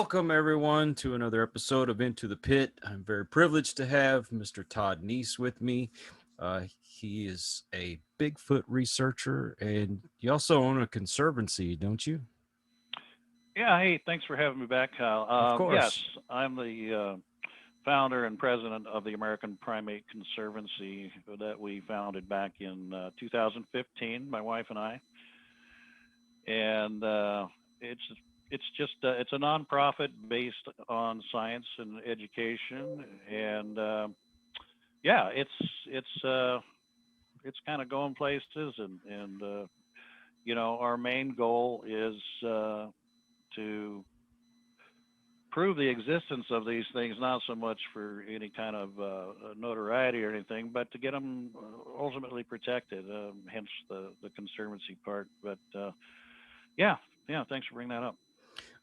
Welcome, everyone, to another episode of Into the Pit. I'm very privileged to have Mr. Todd Neiss with me. He is a Bigfoot researcher, and you also own a conservancy, don't you? Yeah, hey, thanks for having me back, Kyle. Of Yes, course. I'm the founder and president of the American Primate Conservancy that we founded back in 2015, my wife and I. And it's it's a nonprofit based on science and education, and yeah, it's kind of going places, and our main goal is to prove the existence of these things, not so much for any kind of notoriety or anything, but to get them ultimately protected. Hence the conservancy part. But yeah, yeah. Thanks for bringing that up.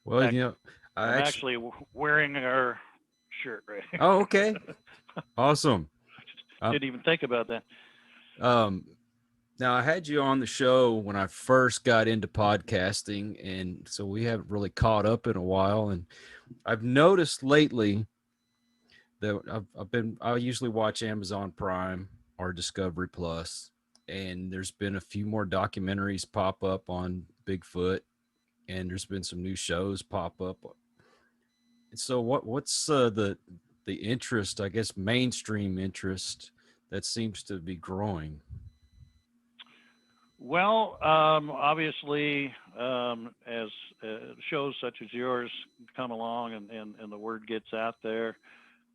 In Well, fact, I I'm actually. actually wearing our shirt right here. Oh, okay. Awesome. Uh, Didn't even think about that. um, Now, I had you on the show when I first got into podcasting, and so we haven't really caught up in a while. And I've noticed lately that I usually watch Amazon Prime or Discovery Plus, and there's been a few more documentaries pop up on Bigfoot, and there's been some new shows pop up. So what's the interest, I guess, mainstream interest that seems to be growing? Well, obviously, as shows such as yours come along and the word gets out there,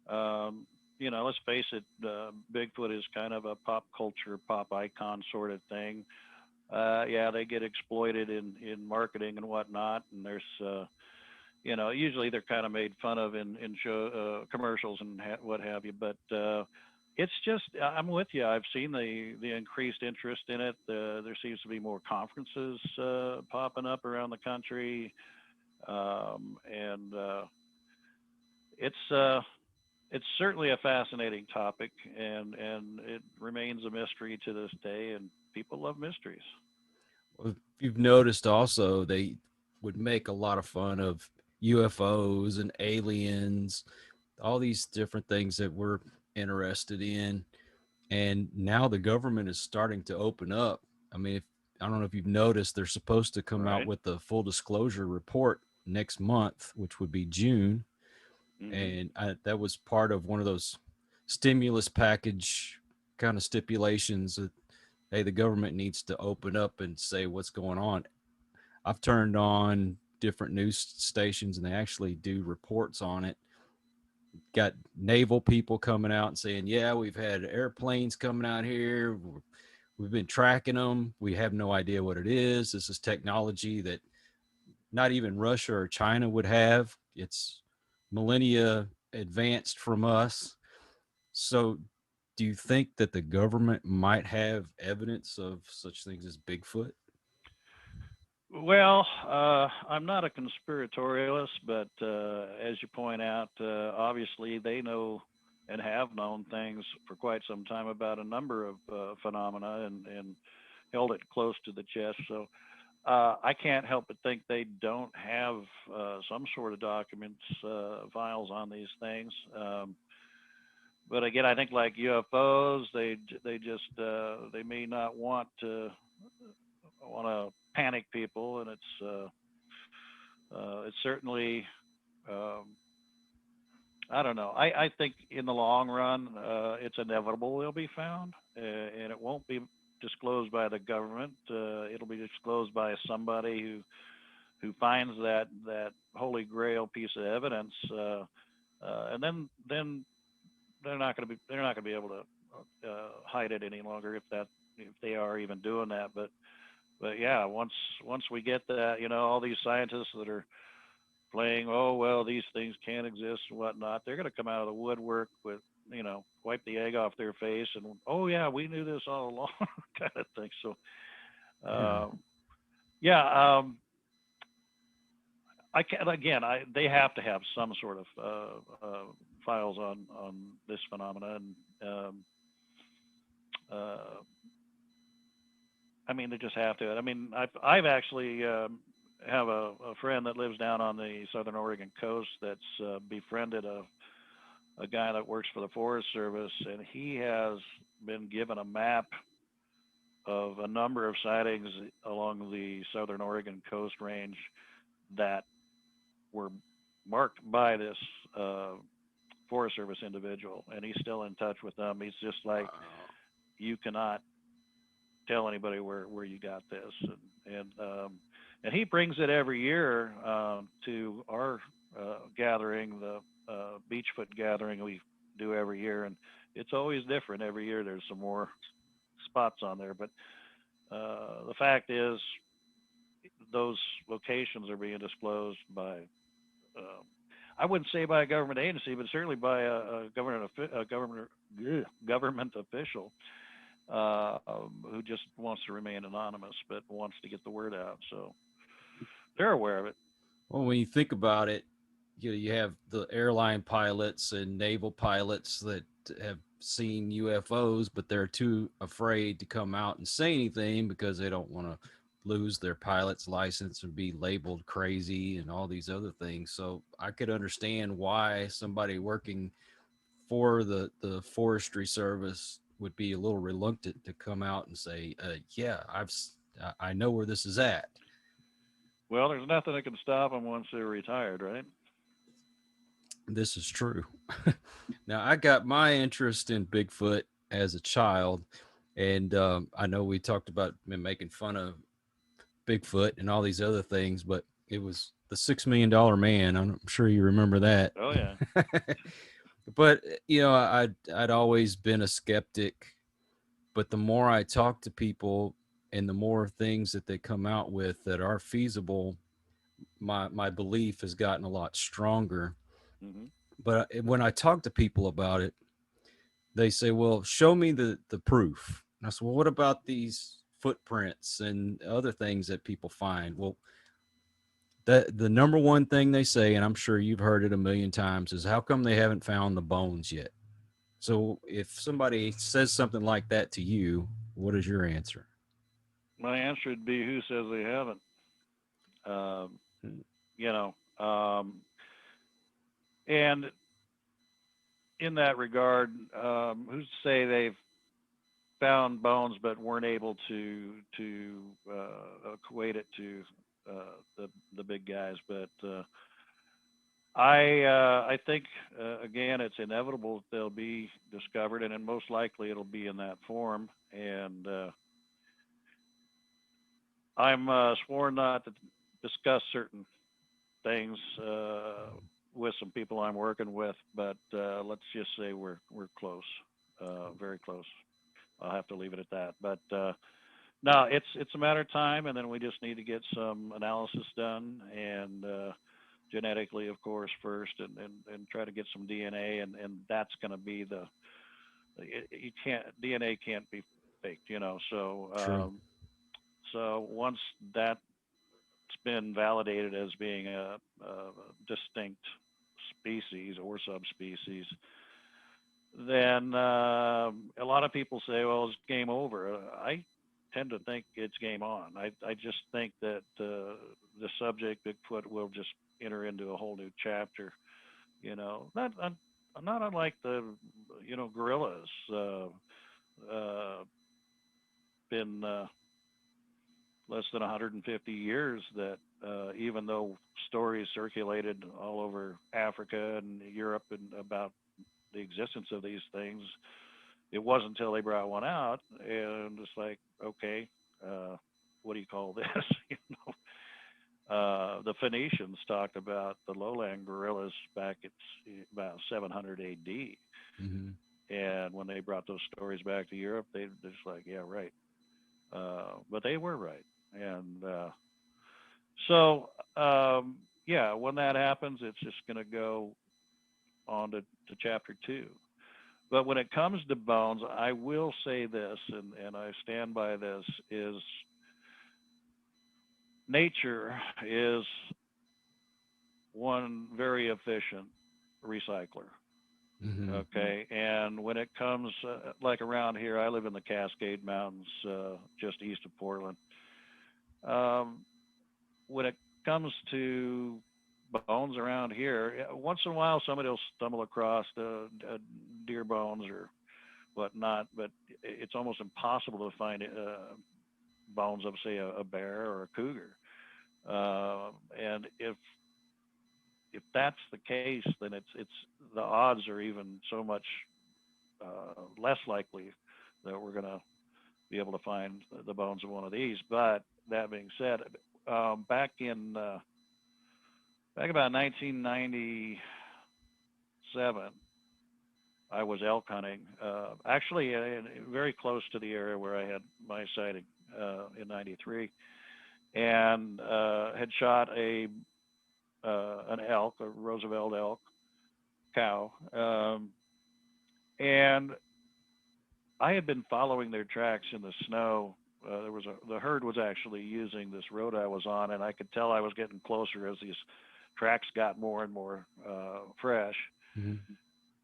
let's face it, Bigfoot is kind of a pop culture, pop icon sort of thing. Yeah, they get exploited in marketing and whatnot, and there's, usually they're kind of made fun of in show commercials and what have you. But it's just, I'm with you. I've seen the increased interest in it. There seems to be more conferences popping up around the country, and it's it's certainly a fascinating topic, and it remains a mystery to this day. And people love mysteries. Well, you've noticed also they would make a lot of fun of UFOs and aliens, all these different things that we're interested in. And now the government is starting to open up. I mean, I don't know if you've noticed, they're supposed to come out Right. with the full disclosure report next month, which would be June. Hmm. And that was part of one of those stimulus package kind of stipulations that, hey, the government needs to open up and say what's going on. I've turned on different news stations and they actually do reports on it. Got naval people coming out and saying, yeah, we've had airplanes coming out here. We've been tracking them. We have no idea what it is. This is technology that not even Russia or China would have. It's millennia advanced from us. So, do you think that the government might have evidence of such things as Bigfoot? Well, I'm not a conspiratorialist, but as you point out, obviously they know and have known things for quite some time about a number of phenomena and held it close to the chest. So I can't help but think they don't have some sort of documents, files on these things. But again, I think like UFOs, they just they may not want to panic people, and it's certainly um, I don't know. I think in the long run, it's inevitable they'll be found, and it won't be disclosed by the government. It'll be disclosed by somebody who finds that holy grail piece of evidence, and then they're not going to be able to hide it any longer if they are even doing that. But yeah, once we get that, all these scientists that are playing, oh well, these things can't exist and whatnot, they're going to come out of the woodwork with, wipe the egg off their face and, oh yeah, we knew this all along, kind of thing. So Yeah. um, yeah, I can again, they have to have some sort of files on this phenomenon. Um, uh, I mean, they just have to. I mean, I've actually have a friend that lives down on the southern Oregon coast that's befriended a guy that works for the Forest Service, and he has been given a map of a number of sightings along the southern Oregon coast range that were marked by this Forest Service individual, and he's still in touch with them. He's just like, Wow. you cannot tell anybody where you got this, and he brings it every year to our gathering, the Beachfoot gathering we do every year, and it's always different every year. There's some more spots on there, but the fact is, those locations are being disclosed by, uh, I wouldn't say by a government agency, but certainly by government official who just wants to remain anonymous, but wants to get the word out. So they're aware of it. Well, when you think about it, you have the airline pilots and naval pilots that have seen UFOs, but they're too afraid to come out and say anything because they don't want to lose their pilot's license and be labeled crazy and all these other things. So I could understand why somebody working for the forestry service would be a little reluctant to come out and say, "Yeah, I know where this is at." Well, there's nothing that can stop them once they're retired, right? This is true. Now, I got my interest in Bigfoot as a child, and I know we talked about making fun of Bigfoot and all these other things, but it was the $6 million man. I'm sure you remember that. Oh yeah. But I'd always been a skeptic. But the more I talk to people, and the more things that they come out with that are feasible, my belief has gotten a lot stronger. Hmm. But when I talk to people about it, they say, "Well, show me the proof." And I said, "Well, what about these footprints and other things that people find?" Well, the number one thing they say, and I'm sure you've heard it a million times, is how come they haven't found the bones yet? So if somebody says something like that to you, what is your answer? My answer would be, who says they haven't? Um, Hmm. you know, and in that regard, who's to say they've found bones but weren't able to equate it to the big guys? But I think again it's inevitable they'll be discovered, and then most likely it'll be in that form. And I'm sworn not to discuss certain things with some people I'm working with, but let's just say we're close, very close. I'll have to leave it at that. But no, it's a matter of time, and then we just need to get some analysis done, and genetically, of course, first, and try to get some DNA, and that's going to be you can't, DNA can't be faked, you know. So True. so once that's been validated as being a distinct species or subspecies, then a lot of people say, well, it's game over. I tend to think it's game on. I just think that the subject, Bigfoot, will just enter into a whole new chapter. Not unlike the, gorillas. Uh, been less than 150 years that even though stories circulated all over Africa and Europe and about the existence of these things, it wasn't until they brought one out and it's like, okay, what do you call this? The Phoenicians talked about the lowland gorillas back at about 700 AD, Hmm. and when they brought those stories back to Europe, they just like, yeah, right. But they were right, and so yeah, when that happens, it's just going to go on to chapter two. But when it comes to bones, I will say this, and I stand by this: is nature is one very efficient recycler. Hmm. Okay, and when it comes like around here, I live in the Cascade Mountains, just east of Portland. Um, when it comes to bones around here, once in a while somebody will stumble across deer bones or whatnot, but it's almost impossible to find bones of, say, a bear or a cougar. And if that's the case, then it's the odds are even so much less likely that we're going to be able to find the bones of one of these. But that being said, back about 1997, I was elk hunting, actually very close to the area where I had my sighting in '93, and had shot a an elk, a Roosevelt elk cow, and I had been following their tracks in the snow. The herd was actually using this road I was on, and I could tell I was getting closer as these tracks got more and more fresh. Mhm.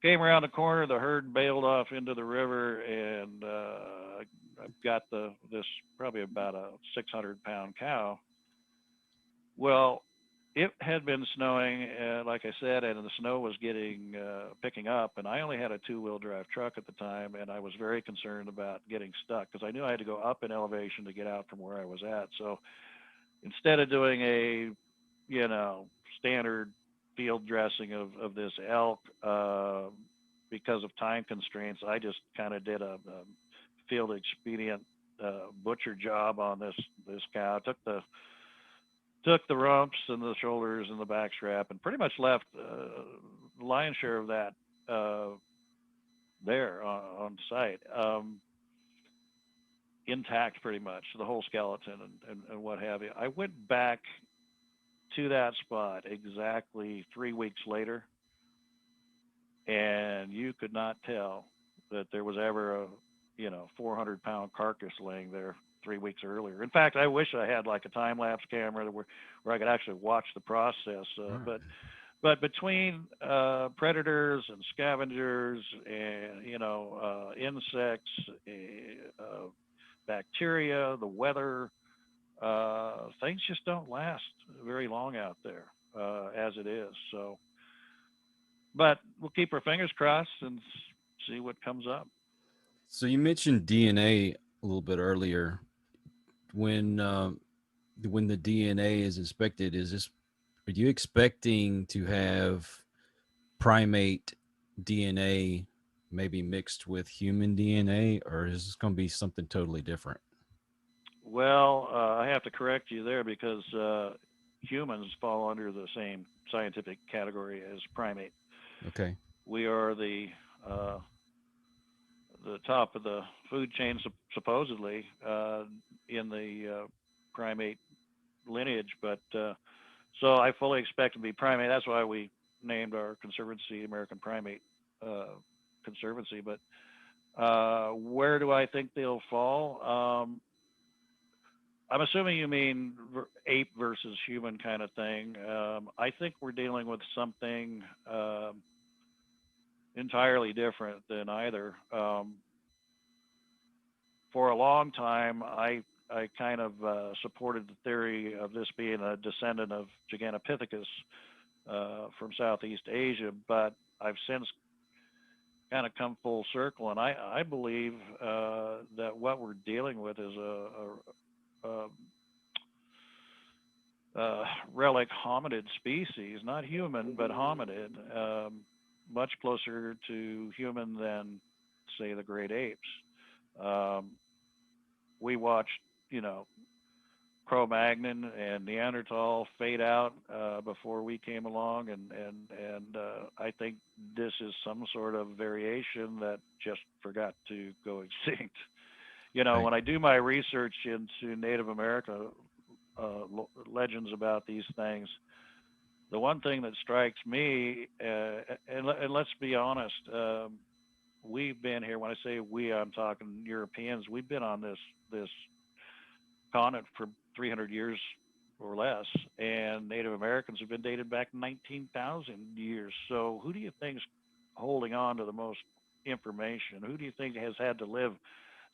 Came around the corner, the herd bailed off into the river, and I've got this probably about a 600-pound cow. Well, it had been snowing, like I said, and the snow was getting picking up, and I only had a two-wheel drive truck at the time, and I was very concerned about getting stuck because I knew I had to go up in elevation to get out from where I was at. So instead of doing a, standard field dressing of this elk, because of time constraints, I just kind of did a field expedient butcher job on this cow. Took the rumps and the shoulders and the back strap, and pretty much left the lion's share of that there on site, intact pretty much, the whole skeleton and what have you. I went back to that spot exactly 3 weeks later, and you could not tell that there was ever a 400-pound carcass laying there 3 weeks earlier. In fact, I wish I had like a time lapse camera where I could actually watch the process. All right. But between predators and scavengers and insects, bacteria, the weather, things just don't last very long out there as it is. So, but we'll keep our fingers crossed and see what comes up. So you mentioned DNA a little bit earlier. When when the DNA is inspected, are you expecting to have primate DNA maybe mixed with human DNA, or is this going to be something totally different? Well, I have to correct you there because humans fall under the same scientific category as primate. Okay. We are uh, the top of the food chain, supposedly, in the primate lineage. But so I fully expect to be primate. That's why we named our conservancy American Primate Conservancy. But where do I think they'll fall? I'm assuming you mean ape versus human kind of thing. I think we're dealing with something entirely different than either. For a long time, I kind of supported the theory of this being a descendant of Gigantopithecus from Southeast Asia, but I've since kind of come full circle, and I believe that what we're dealing with is a relic hominid species, not human, but hominid, much closer to human than, say, the great apes. Um, we watched, Cro-Magnon and Neanderthal fade out before we came along, and I think this is some sort of variation that just forgot to go extinct. Right. When I do my research into Native America legends about these things, the one thing that strikes me, and let's be honest, we've been here. When I say we, I'm talking Europeans. We've been on this continent for 300 years or less, and Native Americans have been dated back 19,000 years. So who do you think's holding on to the most information? Who do you think has had to live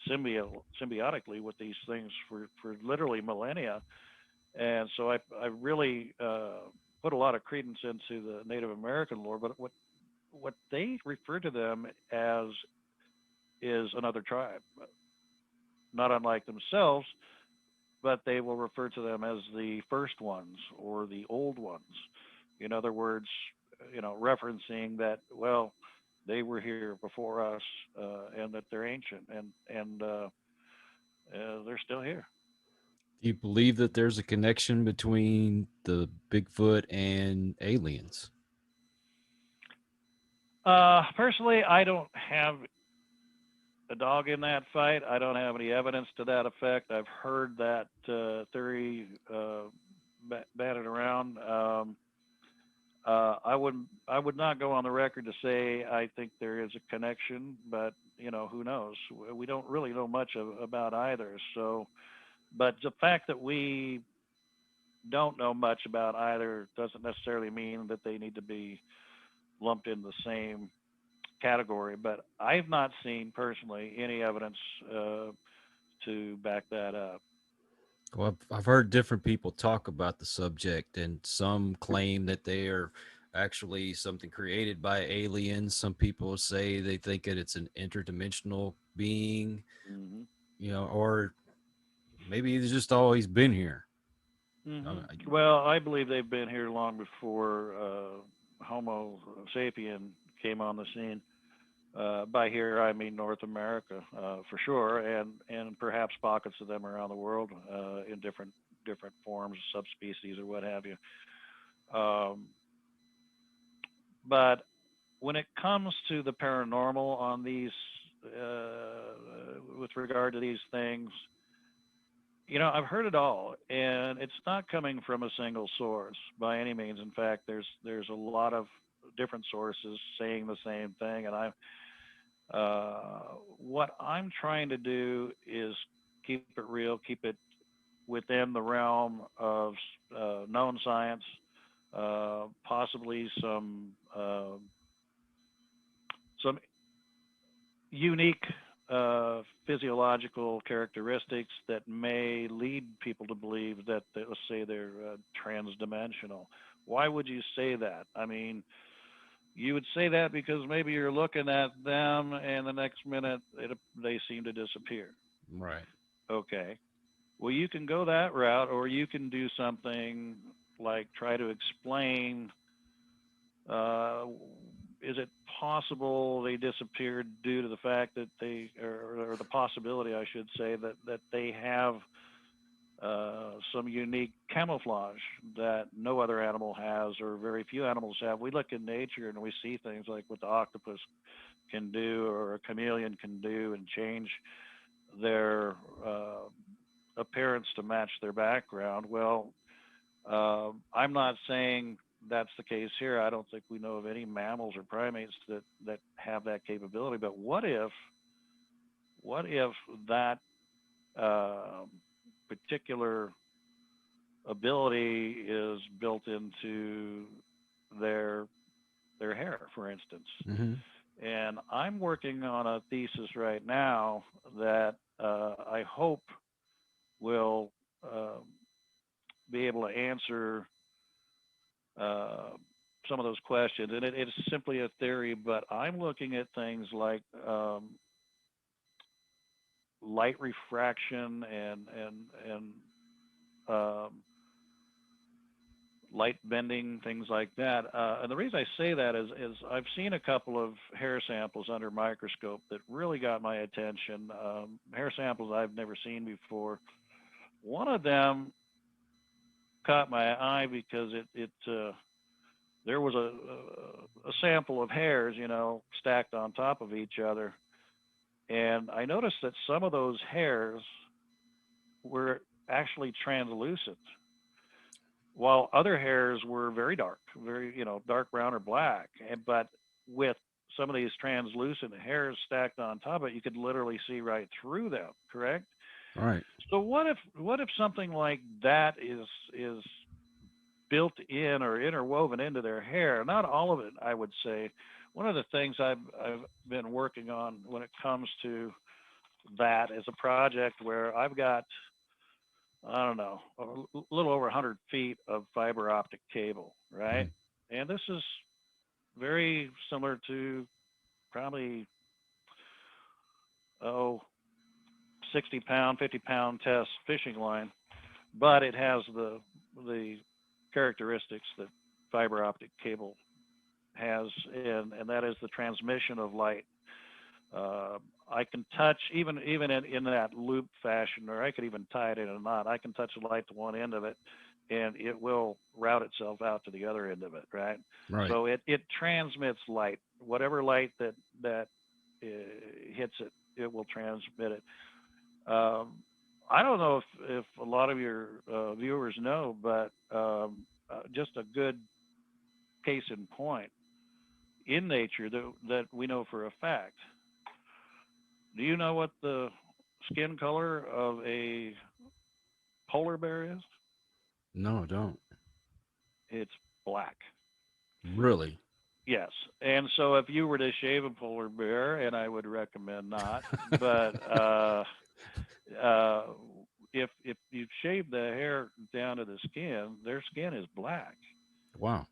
symbiotically with these things for literally millennia? And so I really put a lot of credence into the Native American lore. But what they refer to them as is another tribe, not unlike themselves, but they will refer to them as the first ones or the old ones. In other words, referencing that, well, they were here before us, and that they're ancient, and they're still here. Do you believe that there's a connection between the Bigfoot and aliens? Personally, I don't have a dog in that fight. I don't have any evidence to that effect. I've heard that theory batted around. I would not go on the record to say I think there is a connection, but who knows? We don't really know much about either. So, but the fact that we don't know much about either doesn't necessarily mean that they need to be lumped in the same category. But I've not seen personally any evidence to back that up. Well, I've heard different people talk about the subject, and some claim that they are actually something created by aliens. Some people say they think that it's an interdimensional being, Hmm. or maybe it's just always been here. Hmm. I- Well, I believe they've been here long before Homo sapien came on the scene. By here, I mean North America for sure, and perhaps pockets of them around the world in different forms, subspecies, or what have you. Um, but when it comes to the paranormal on these, with regard to these things, I've heard it all, and it's not coming from a single source by any means. In fact, there's a lot of different sources saying the same thing, and what I'm trying to do is keep it real, keep it within the realm of known science, possibly some unique physiological characteristics that may lead people to believe that let's say they're transdimensional. Why would you say that? I mean, you would say that because maybe you're looking at them and the next minute they seem to disappear. right. Okay. Well, you can go that route, or you can do something like try to explain, uh, is it possible they disappeared due to the fact that or the possibility, I should say, that they have some unique camouflage that no other animal has, or very few animals have. We look in nature and we see things like what the octopus can do, or a chameleon can do, and change their appearance to match their background. Well, I'm not saying that's the case here. I don't think we know of any mammals or primates that have that capability. But what if that uh, particular ability is built into their their hair, for instance? Hmm. And I'm working on a thesis right now that I hope will uh, be able to answer uh, some of those questions. And it's simply a theory, but I'm looking at things like light refraction and um, light bending, things like that. And the reason I say that is I've seen a couple of hair samples under microscope that really got my attention. Hair samples I've never seen before. One of them caught my eye because there was a sample of hairs, stacked on top of each other, and I noticed that some of those hairs were actually translucent, while other hairs were very dark, very dark brown or black. But with some of these translucent hairs stacked on top of it, you could literally see right through them. Correct. Right. So what if something like that is built in or interwoven into their hair? Not all of it, I would say. One of the things I've been working on when it comes to that is a project where I've got I don't know, little over 100 feet of fiber optic cable, right? Mm. And this is very similar to probably, oh, 60-pound, 50-pound test fishing line, but it has the characteristics that fiber optic cable has, and that is the transmission of light. Uh, I can touch even in that loop fashion, or I could even tie it in a knot. I can touch the light to one end of it, and it will route itself out to the other end of it. Right. Right. So it transmits light. Whatever light that hits it, it will transmit it. Um, I don't know if a lot of your viewers know, but just a good case in point in nature that we know for a fact. Do you know what the skin color of a polar bear is? No, don't. It's black. Really? Yes. And so if you were to shave a polar bear, and I would recommend not, but uh, if you shave the hair down to the skin, their skin is black. Wow.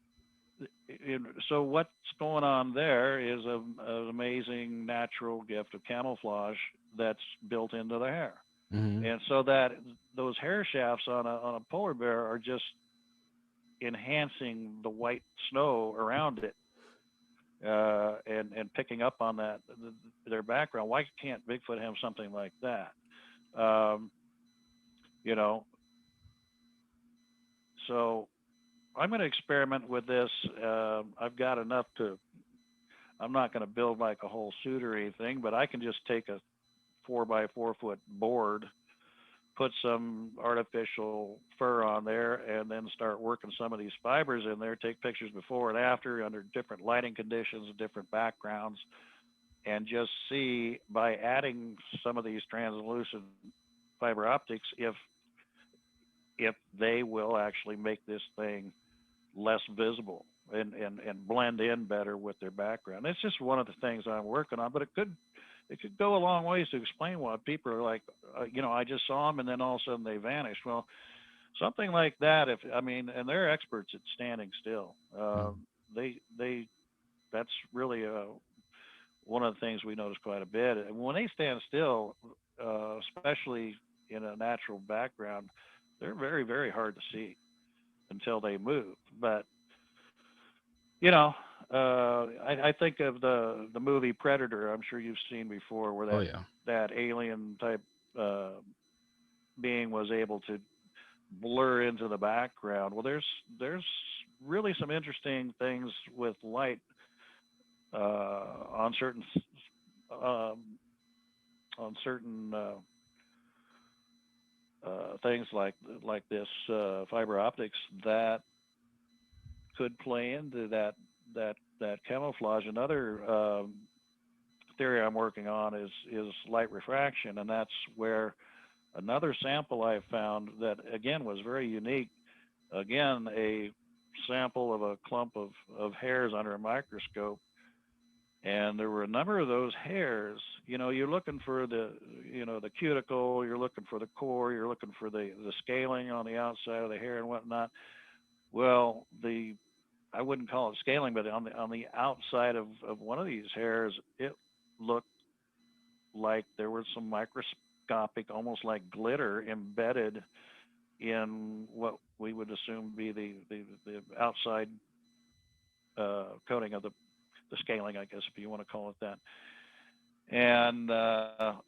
So what's going on there is an amazing natural gift of camouflage that's built into the hair. Hmm. And so that those hair shafts on a polar bear are just enhancing the white snow around it, and picking up on their background. Why can't Bigfoot have something like that? Um, you know, so I'm going to experiment with this. I've got enough to. I'm not going to build like a whole suit or anything, but I can just take a 4 by 4 foot board, put some artificial fur on there, and then start working some of these fibers in there, take pictures before and after under different lighting conditions and different backgrounds, and just see by adding some of these translucent fiber optics if they will actually make this thing less visible and blend in better with their background. It's just one of the things I'm working on, but it could go a long ways to explain why people are like, I just saw them and then all of a sudden they vanished. Well, something like that. If I mean, and they're experts at standing still. Mm. They that's really one of the things we notice quite a bit. And when they stand still, especially in a natural background, they're very very hard to see until they move. But you know, I think of the movie Predator. I'm sure you've seen before, where Oh that yeah. that alien type uh, being was able to blur into the background. Well, there's really some interesting things with light on um, certain things like this fiber optics that could play into that camouflage. Another theory I'm working on is light refraction, and that's where another sample I found that again was very unique. Again, a sample of a clump of hairs under a microscope, and there were a number of those hairs. You're looking for the cuticle, you're looking for the core, you're looking for the scaling on the outside of the hair and whatnot. Well, the I wouldn't call it scaling, but on the outside of one of these hairs, it looked like there was some microscopic, almost like glitter, embedded in what we would assume be the outside coating of the scaling, I guess, if you want to call it that. And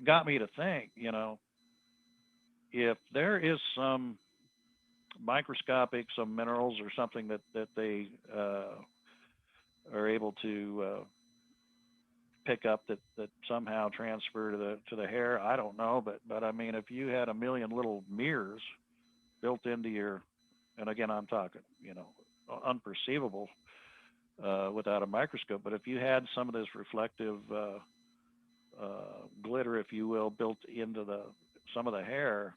got me to think, if there is some microscopic, some minerals or something that they are able to pick up that somehow transfer to the hair. I don't know, but I mean, if you had a million little mirrors built into your, and again, I'm talking, unperceivable without a microscope. But if you had some of this reflective glitter, if you will, built into some of the hair,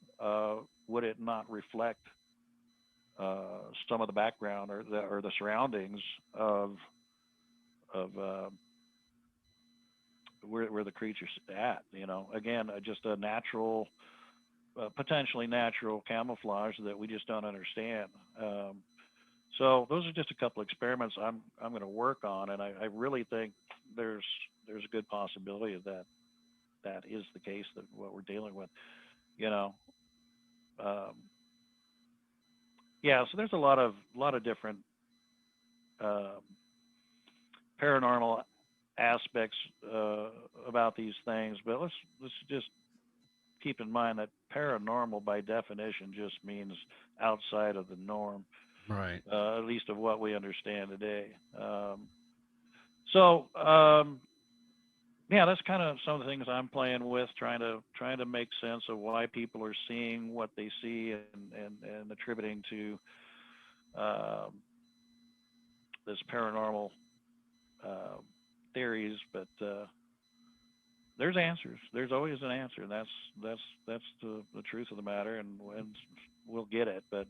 would it not reflect some of the background or the surroundings of where the creature's at? Again, just a natural potentially natural camouflage that we just don't understand. So those are just a couple experiments I'm going to work on, and I really think there's there's a good possibility of that is the case, that what we're dealing with. You know, um, yeah. So there's a lot of different um, paranormal aspects about these things, but let's just keep in mind that paranormal, by definition, just means outside of the norm, Right. at least of what we understand today. So yeah, that's kind of some of the things I'm playing with, trying to make sense of why people are seeing what they see, and attributing to um, this paranormal uh, theories. But there's answers. There's always an answer. That's the truth of the matter, and we'll get it. But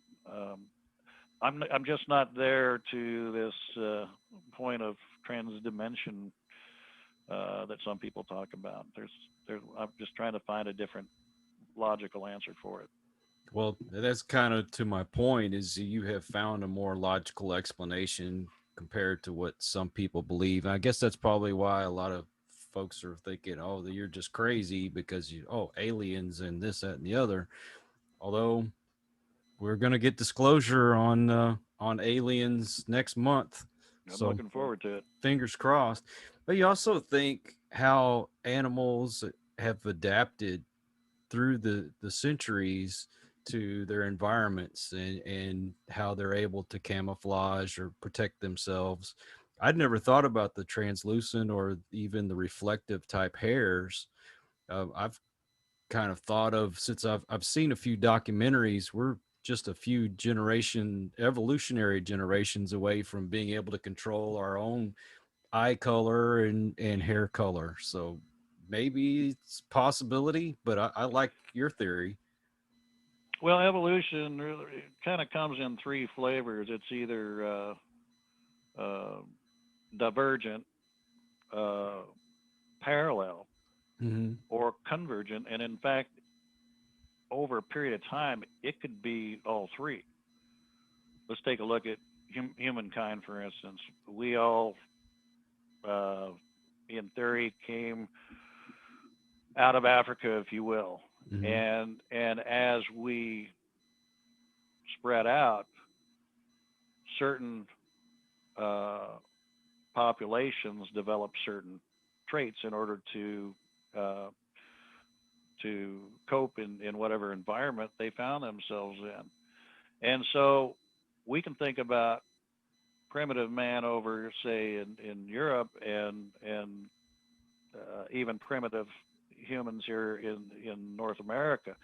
I'm just not there to this point of transdimension that some people talk about. I'm just trying to find a different logical answer for it. Well, that's kind of to my point is you have found a more logical explanation compared to what some people believe. And I guess that's probably why a lot of folks are thinking, "Oh, you're just crazy because aliens and this, that, and the other." Although we're gonna get disclosure on aliens next month, I'm so looking forward to it. fingers crossed. But you also think how animals have adapted through the centuries to their environments, and how they're able to camouflage or protect themselves. I'd never thought about the translucent or even the reflective type hairs. I've kind of thought of, since I've seen a few documentaries, we're just a few evolutionary generations away from being able to control our own eye color and hair color. So maybe it's a possibility, but I like your theory. Well, evolution really kind of comes in three flavors. It's either uh, divergent, uh, parallel, Hmm. or convergent. And in fact, over a period of time, it could be all three. Let's take a look at humankind, for instance. We all, uh, in theory, came out of Africa, if you will, Hmm. and as we spread out, certain uh, populations develop certain traits in order uh, to cope in whatever environment they found themselves in. And so we can think about primitive man over, say, in Europe, and even primitive humans here in North America.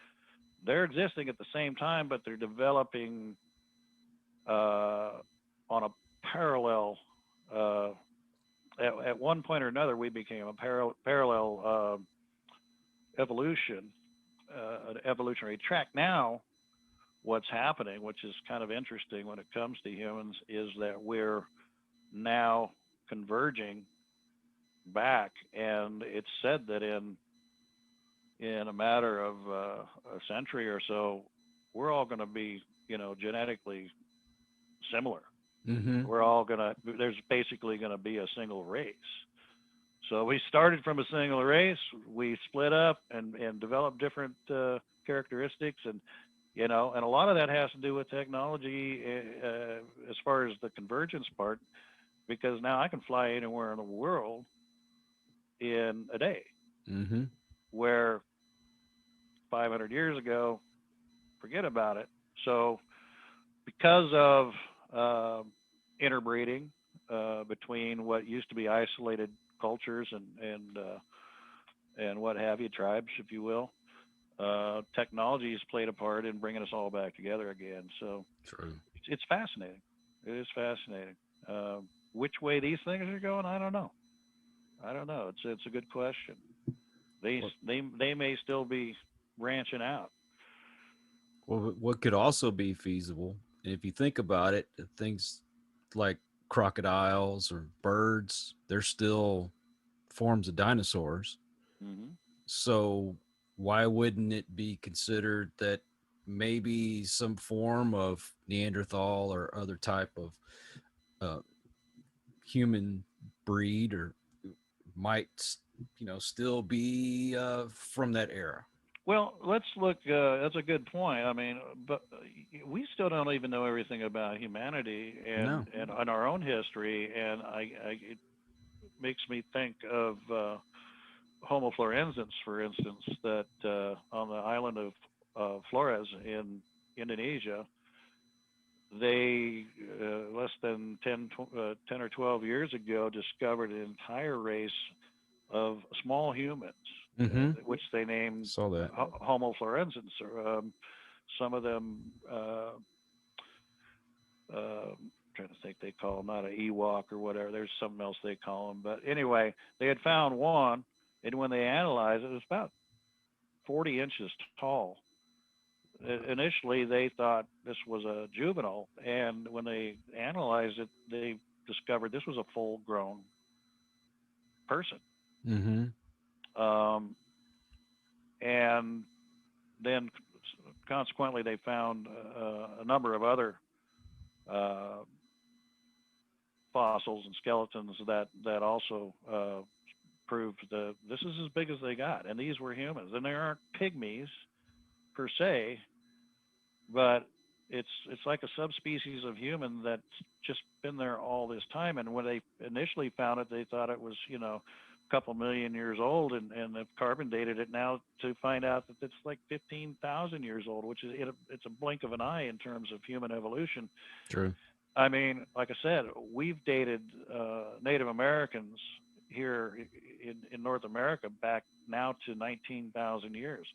They're existing at the same time, but they're developing uh, on a parallel. Uh, at one point or another, we became a parallel evolution, an evolutionary track. Now, what's happening, which is kind of interesting when it comes to humans, is that we're now converging back, and it's said that in a matter of a century or so, we're all going to be, genetically similar. Hmm. We're all going to, there's basically going to be a single race. So we started from a single race, we split up and developed different characteristics, and a lot of that has to do with technology as far as the convergence part, because now I can fly anywhere in the world in a day, Hmm. where 500 years ago, forget about it. So because of uh, interbreeding between what used to be isolated cultures and what have you, tribes, if you will, technology has played a part in bringing us all back together again. So True. it's fascinating. It is fascinating. Which way these things are going, I don't know. I don't know. It's a good question. They What they may still be branching out. what could also be feasible, and if you think about it, things like crocodiles or birds, they're still forms of dinosaurs. Hmm. So why wouldn't it be considered that maybe some form of Neanderthal or other type of uh, human breed or might still be from that era? Well, let's look. That's a good point. I mean, but we still don't even know everything about humanity No. and our own history. And it makes me think of Homo floresiensis, for instance, that on the island of Flores in Indonesia, they less than 10 or 12 years ago discovered an entire race of small humans, Mm-hmm. which they named Saw that. Homo floresiensis. Some of them, trying to think, they call them not an Ewok or whatever. There's something else they call them. But anyway, they had found one, and when they analyzed it, it was about 40 inches tall. Initially, they thought this was a juvenile, and when they analyzed it, they discovered this was a full-grown person. Mm-hmm. Um, and then, consequently, they found a number of other uh, fossils and skeletons that also proved that this is as big as they got, and these were humans, and they aren't pygmies per se, but it's like a subspecies of human that's just been there all this time. And when they initially found it, they thought it was a couple million years old, and they've carbon dated it now to find out that it's like 15,000 years old, which is it's a blink of an eye in terms of human evolution. True. I mean, like I said, we've dated Native Americans here in North America back now to 19,000 years.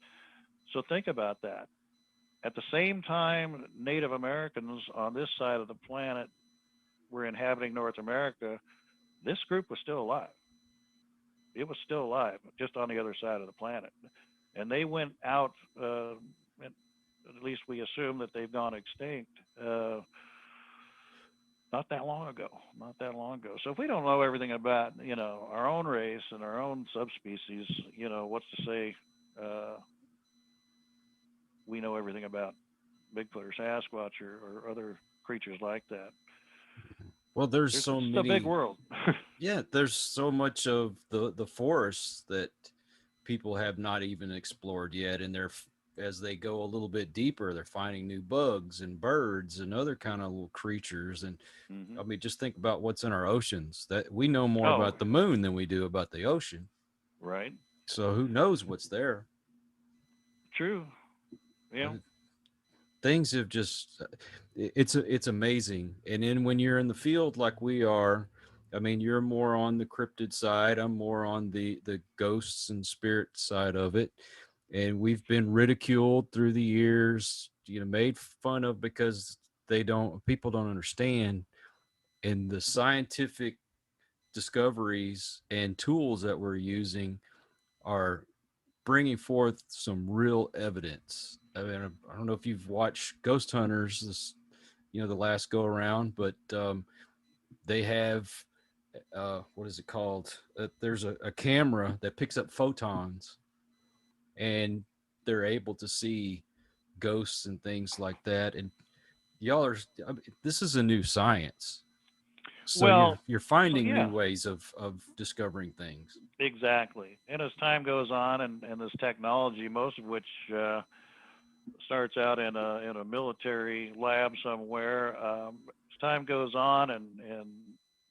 So think about that. At the same time, Native Americans on this side of the planet were inhabiting North America, this group was still alive. It was still alive, just on the other side of the planet. And they went out, at least we assume that they've gone extinct, not that long ago. Not that long ago. So if we don't know everything about, our own race and our own subspecies, what's to say we know everything about Bigfoot or Sasquatch or other creatures like that? Well, there's There's so It's a big many. world. Yeah, there's so much of the forests that people have not even explored yet, and as they go a little bit deeper, they're finding new bugs and birds and other kind of little creatures. And Hmm. I mean, just think about what's in our oceans. That we know more Oh, about the moon than we do about the ocean. right. So who knows what's there? True. But Yeah. things have just it's amazing. And then when you're in the field like we are, I mean, you're more on the cryptid side, I'm more on the ghosts and spirit side of it. And we've been ridiculed through the years, made fun of because people don't understand. And the scientific discoveries and tools that we're using are bringing forth some real evidence. I mean, I don't know if you've watched Ghost Hunters, the last go around, but they have what is it called? There's a camera that picks up photons, and they're able to see ghosts and things like that. And y'all are, I mean, this is a new science, so you're Well, you're so finding new yeah, ways of discovering things. exactly. And as time goes on, and this technology, most of which starts out in a military lab somewhere, as time goes on and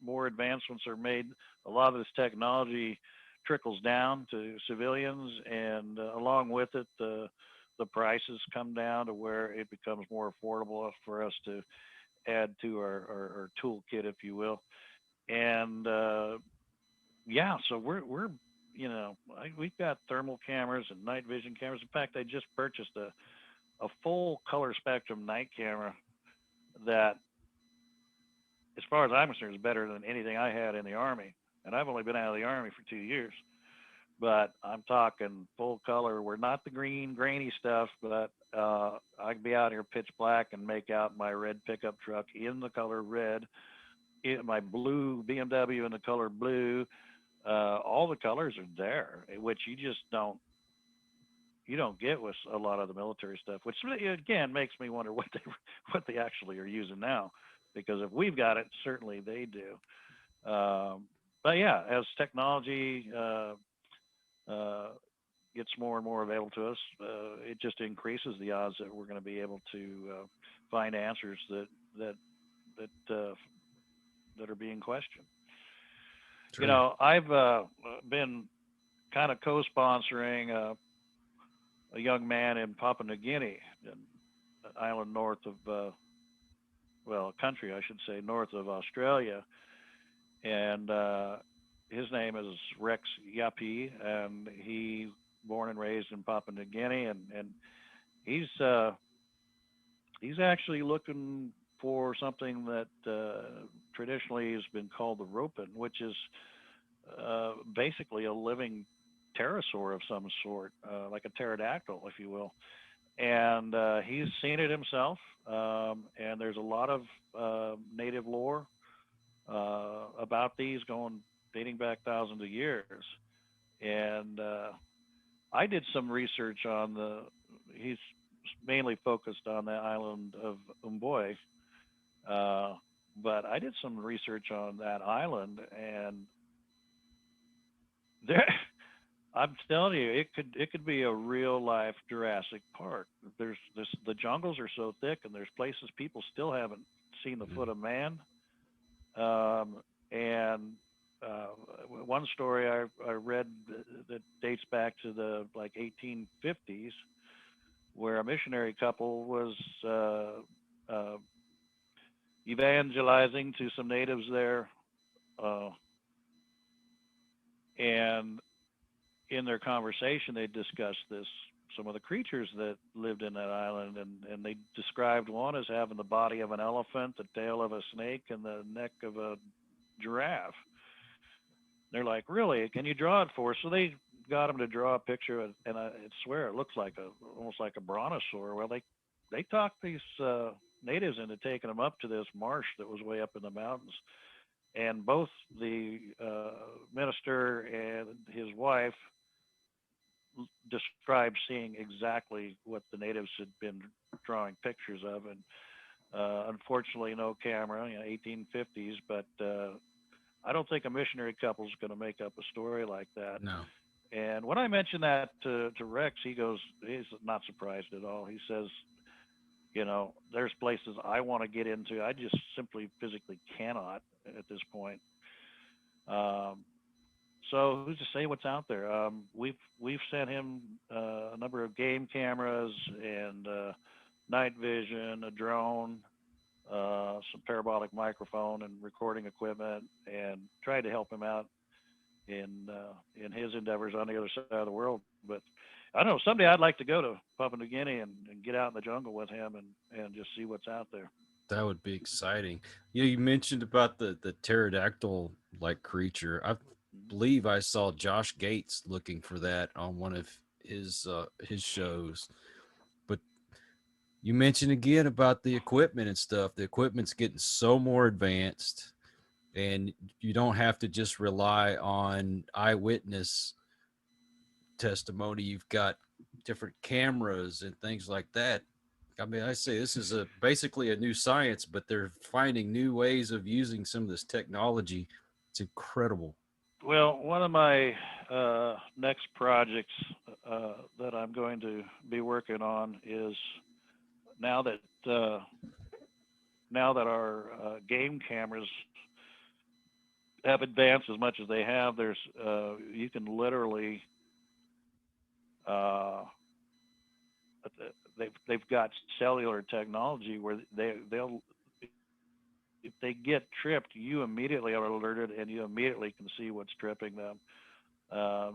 more advancements are made, a lot of this technology trickles down to civilians, and along with it, the prices come down to where it becomes more affordable for us to add to our toolkit, if you will. And yeah, so we've got thermal cameras and night vision cameras. In fact, I just purchased a full color spectrum night camera that, as far as I'm concerned, is better than anything I had in the Army. And I've only been out of the Army for 2 years. But I'm talking full color. We're not the green, grainy stuff, but I can be out here pitch black and make out my red pickup truck in the color red, my blue BMW in the color blue. All the colors are there, which you just don't you don't get with a lot of the military stuff, which again makes me wonder what they actually are using now, because if we've got it, certainly they do. But yeah, as technology uh, gets more and more available to us, it just increases the odds that we're going to be able to find answers that that uh, that are being questioned. You True. know, I've been kind of co-sponsoring a young man in Papua New Guinea, an island north of, well, a country, I should say, north of Australia, and his name is Rex Yapi, and he born and raised in Papua New Guinea, and he's uh, he's actually looking for something that traditionally has been called the ropin, which is basically a living pterosaur of some sort, like a pterodactyl, if you will. And he's seen it himself. And there's a lot of native lore about these going dating back thousands of years. And I did some research on the. He's mainly focused on the island of Umboy, uh, but I did some research on that island, and there, I'm telling you, it could be a real life Jurassic Park. There's this the jungles are so thick, and there's places people still haven't seen the foot of man. Um, and one story I read that dates back to the like 1850s, where a missionary couple was uh, evangelizing to some natives there, uh, and in their conversation, they discussed some of the creatures that lived in that island, and they described one as having the body of an elephant, the tail of a snake, and the neck of a giraffe. They're like, really? Can you draw it for us? So they got him to draw a picture, and I swear it looks like a almost like a brontosaur. Well, they talked these natives into taking them up to this marsh that was way up in the mountains, and both the minister and his wife described seeing exactly what the natives had been drawing pictures of, and unfortunately, no camera, 1850s. But I don't think a missionary couple is going to make up a story like that. No. And when I mentioned that to Rex, he's not surprised at all. He says, there's places I want to get into. I just simply physically cannot at this point. Um, So who's to say what's out there? We've sent him a number of game cameras and night vision, a drone, some parabolic microphone and recording equipment, and tried to help him out in his endeavors on the other side of the world. But I don't know. Someday I'd like to go to Papua New Guinea and get out in the jungle with him and just see what's out there. That would be exciting. You mentioned about the pterodactyl like creature. I believe I saw Josh Gates looking for that on one of his shows. But you mentioned again about the equipment and stuff. The equipment's getting so more advanced, and you don't have to just rely on eyewitness testimony. You've got different cameras and things like that. I mean, I say this is a basically a new science, but they're finding new ways of using some of this technology. It's incredible. Well, one of my next projects that I'm going to be working on is now that uh, now that our game cameras have advanced as much as they have, there's you can literally uh, they've got cellular technology where they'll if they get tripped, you immediately are alerted and you immediately can see what's tripping them.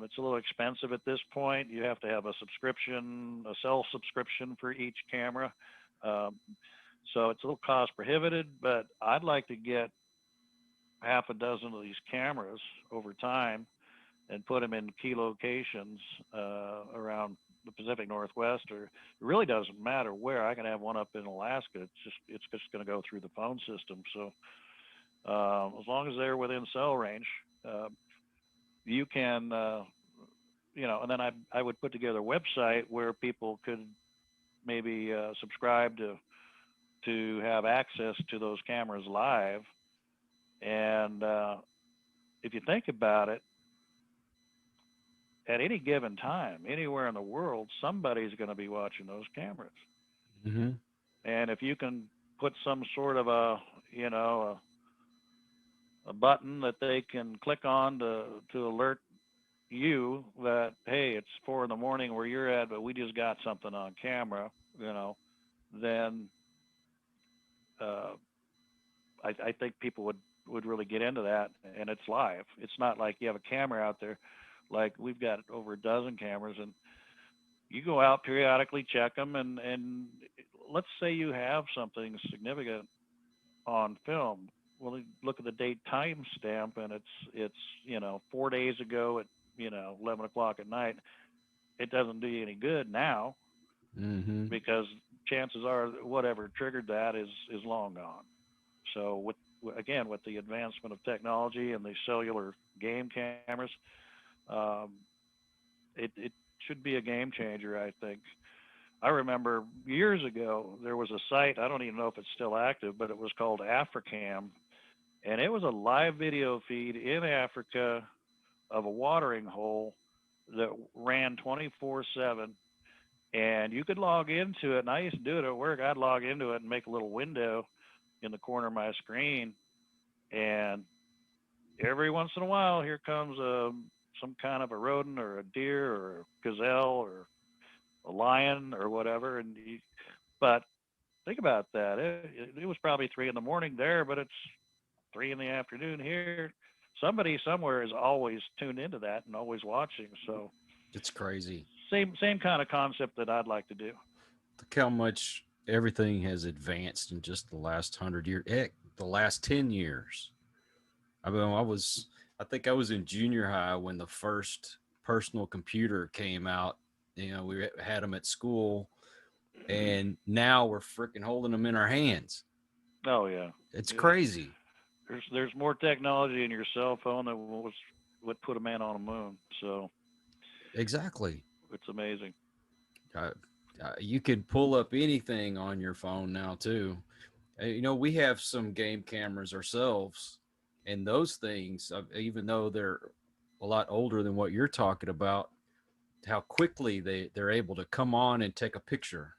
It's a little expensive at this point. You have to have a subscription, a cell subscription for each camera. Um, so it's a little cost prohibited, but I'd like to get half a dozen of these cameras over time and put them in key locations around the Pacific Northwest, or it really doesn't matter where. I can have one up in Alaska. It's just going to go through the phone system. So as long as they're within cell range, uh, you can and then I would put together a website where people could maybe subscribe to have access to those cameras live. And if you think about it, at any given time, anywhere in the world, somebody's going to be watching those cameras. Mm-hmm. And if you can put some sort of a button that they can click on to alert you that, hey, it's 4 in the morning where you're at, but we just got something on camera, then uh, I think people would really get into that, and it's live. It's not like you have a camera out there. Like we've got over a dozen cameras, and you go out periodically, check them, and let's say you have something significant on film. Well, you look at the date time stamp, and it's 4 days ago at 11 o'clock at night. It doesn't do you any good now Mm-hmm. because chances are whatever triggered that is long gone. So again with the advancement of technology and the cellular game cameras, um, it should be a game changer. I think. I remember years ago there was a site. I don't even know if it's still active, but it was called Africam, and it was a live video feed in Africa of a watering hole that ran 24/7, and you could log into it. And I used to do it at work. I'd log into it and make a little window in the corner of my screen, and every once in a while, here comes some kind of a rodent or a deer or a gazelle or a lion or whatever. But think about that. It was probably 3 in the morning there, but it's 3 in the afternoon here. Somebody somewhere is always tuned into that and always watching. So It's crazy. same kind of concept that I'd like to do. Look how much everything has advanced in just the last 100 years. Heck, the last 10 years. I mean, I think I was in junior high when the first personal computer came out. We had them at school, and now we're freaking holding them in our hands. Oh yeah, It's yeah. crazy. There's more technology in your cell phone than was what put a man on the moon. So Exactly. it's amazing. Uh, you can pull up anything on your phone now too. We have some game cameras ourselves, and those things, even though they're a lot older than what you're talking about, how quickly they're able to come on and take a picture.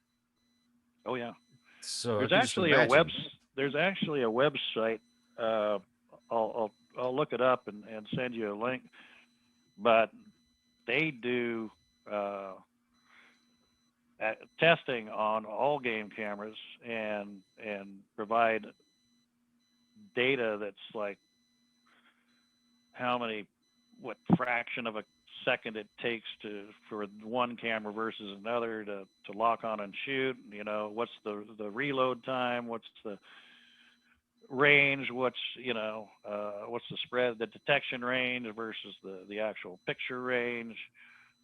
Oh yeah. So I There's can just actually a web. imagine. There's actually a website. Uh, I'll look it up and send you a link. But they do uh, testing on all game cameras and provide data that's like how many what fraction of a second it takes to for one camera versus another to lock on and shoot. What's the reload time? What's the range? What's the spread, the detection range versus the actual picture range?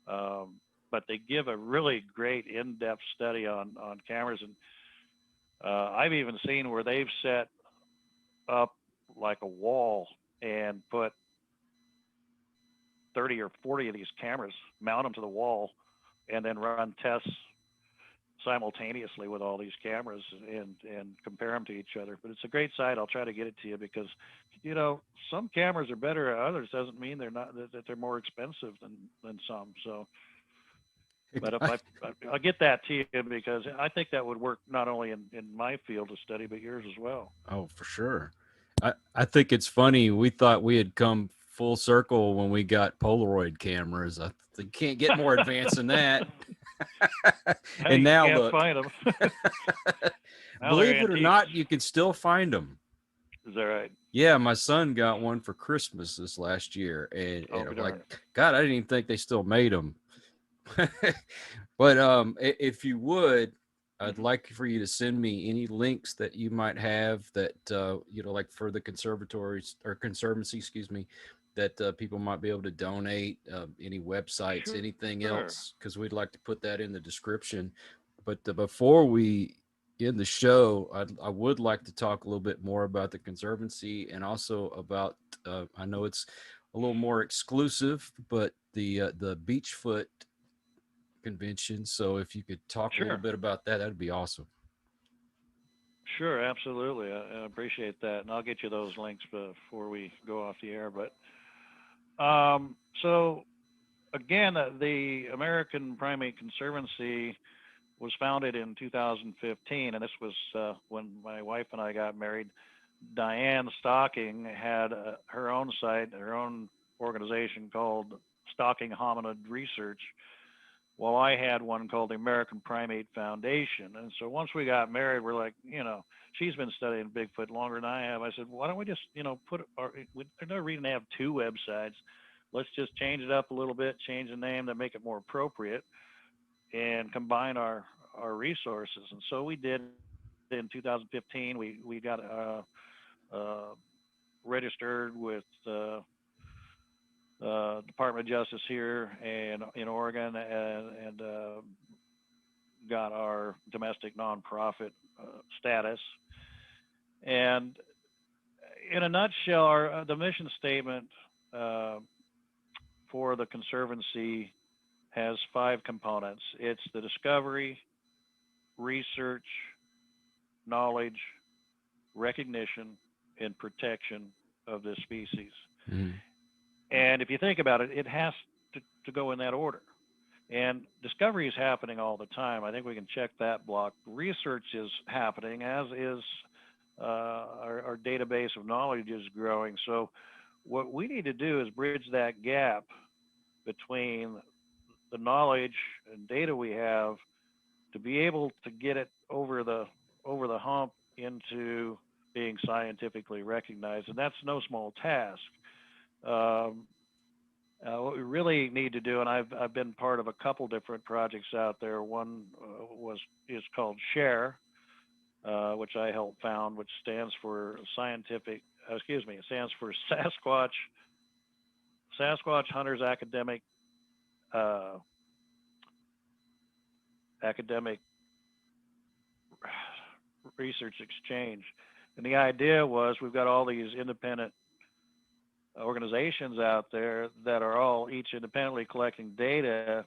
But they give a really great in-depth study on cameras, and I've even seen where they've set up like a wall and put 30 or 40 of these cameras, mount them to the wall, and then run tests simultaneously with all these cameras and compare them to each other. But it's a great site. I'll try to get it to you because some cameras are better than others. Doesn't mean they're not that they're more expensive than some. So, but if I'll get that to you because I think that would work not only in my field of study but yours as well. Oh, for sure. I think it's funny. We thought we had come full circle when we got Polaroid cameras. I think can't get more advanced than that. And You now can't look, find them. Now they're believe it or antiques. not, you can still find them. Is that right? Yeah, my son got one for Christmas this last year, Oh, and be I'm like, darned. God, I didn't even think they still made them. But if you would, I'd Hmm. like for you to send me any links that you might have that like for the conservatories or conservancy, excuse me, that people might be able to donate. Any websites, anything Sure. else, because we'd like to put that in the description. But before we end the show, I would like to talk a little bit more about the conservancy and also about. I know it's a little more exclusive, but the Beachfoot convention. So if you could talk a little Sure. bit about that, that'd be awesome. Sure, absolutely. I appreciate that, and I'll get you those links before we go off the air. But so again, the American Primate Conservancy was founded in 2015, and this was when my wife and I got married. Diane Stocking had her own site, her own organization called Stocking Hominid Research, while I had one called the American Primate Foundation. And so once we got married, we're like, she's been studying Bigfoot longer than I have. I said, why don't we just, there's no reason to have two websites. Let's just change it up a little bit, change the name to make it more appropriate, and combine our resources. And so we did in 2015. We got uh, registered with Department of Justice here and in Oregon, and got our domestic nonprofit status. And in a nutshell, the mission statement uh, for the Conservancy has five components. It's the discovery, research, knowledge, recognition, and protection of this species. Mhm. And if you think about it, it has to go in that order. And discovery is happening all the time. I think we can check that block. Research is happening, as is our database of knowledge is growing. So what we need to do is bridge that gap between the knowledge and data we have to be able to get it over the hump into being scientifically recognized, and that's no small task. Um, what we really need to do, and I've been part of a couple different projects out there. One is called Share, which I helped found, which stands for scientific. It stands for Sasquatch Hunters uh, Academic Research Exchange. And the idea was we've got all these independent organizations out there that are all each independently collecting data.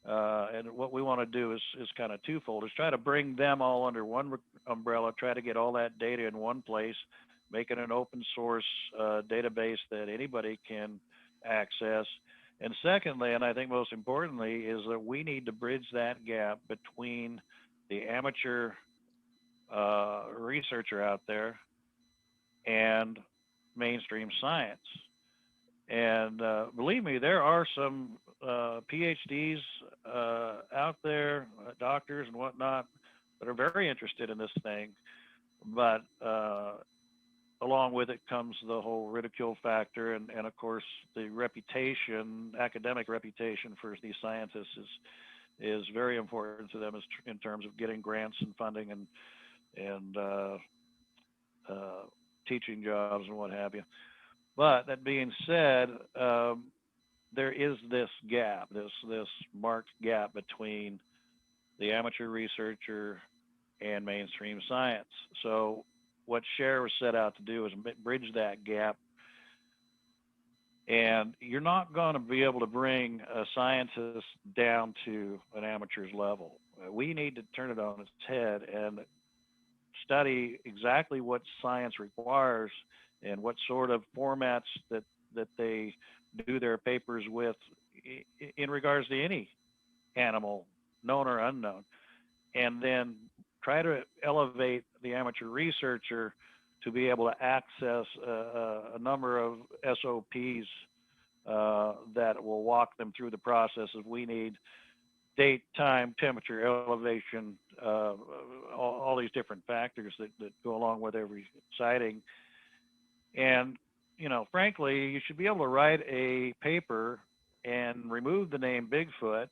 And what we want to do is kind of twofold: is try to bring them all under one umbrella, try to get all that data in one place, make it an open source database that anybody can access. And secondly, and I think most importantly, is that we need to bridge that gap between the amateur researcher out there and mainstream science. And believe me, there are some PhDs out there, doctors and whatnot, that are very interested in this thing. But along with it comes the whole ridicule factor, and of course the reputation, academic reputation for these scientists is very important to them in terms of getting grants and funding and uh, teaching jobs and what have you. But that being said, there is this gap, this marked gap between the amateur researcher and mainstream science. So what Share was set out to do is bridge that gap. And you're not going to be able to bring a scientist down to an amateur's level. We need to turn it on its head and study exactly what science requires and what sort of formats that they do their papers with in regards to any animal, known or unknown, and then try to elevate the amateur researcher to be able to access a number of SOPs that will walk them through the process of we need date, time, temperature, elevation, all these different factors that go along with every sighting. And, frankly, you should be able to write a paper and remove the name Bigfoot,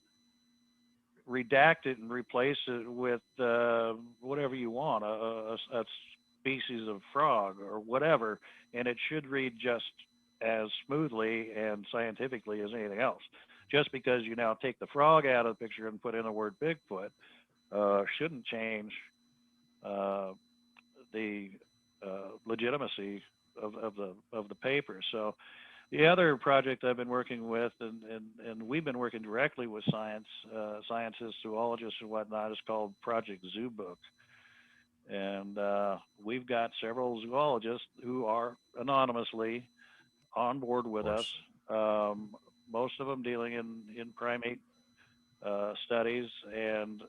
redact it, and replace it with whatever you want, a species of frog or whatever, and it should read just as smoothly and scientifically as anything else. Just because you now take the frog out of the picture and put in the word Bigfoot shouldn't change uh, the legitimacy of the paper. So The other project I've been working with, and we've been working directly with scientists, zoologists, and whatnot, is called Project Zoo Book. And we've got several zoologists who are anonymously on board Of with us. course. Um, Most of them dealing in primate studies, and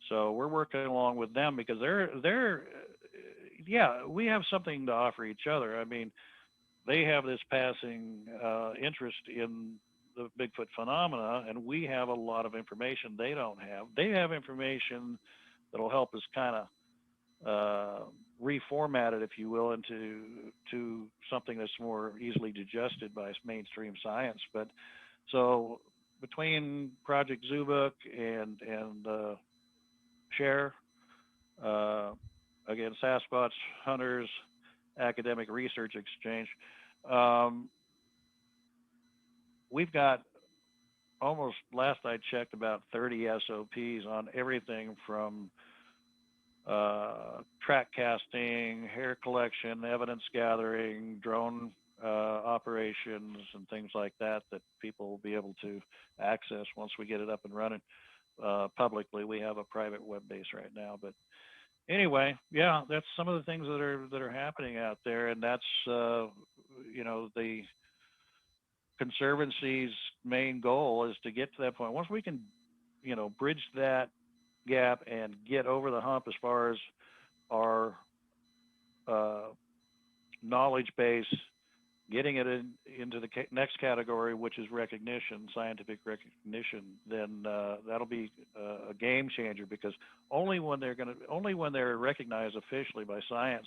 so we're working along with them because yeah, we have something to offer each other. I mean, they have this passing interest in the Bigfoot phenomena, and we have a lot of information they don't have. They have information that'll help us kind of reformat it, if you will, into something that's more easily digested by mainstream science. But so between Project Zoobook and Share, uh, again, Sasquatch Hunters Academic Research Exchange, um, we've got almost, last I checked, about 30 SOPs on everything from track casting, hair collection, evidence gathering, drone operations, and things like that that people will be able to access once we get it up and running publicly. We have a private web base right now, but anyway, yeah, that's some of the things that are happening out there, and that's the conservancy's main goal is to get to that point. Once we can, bridge that gap and get over the hump as far as our uh, knowledge base, getting it into the next category, which is recognition, scientific recognition, then that'll be a game changer because only when they're recognized officially by science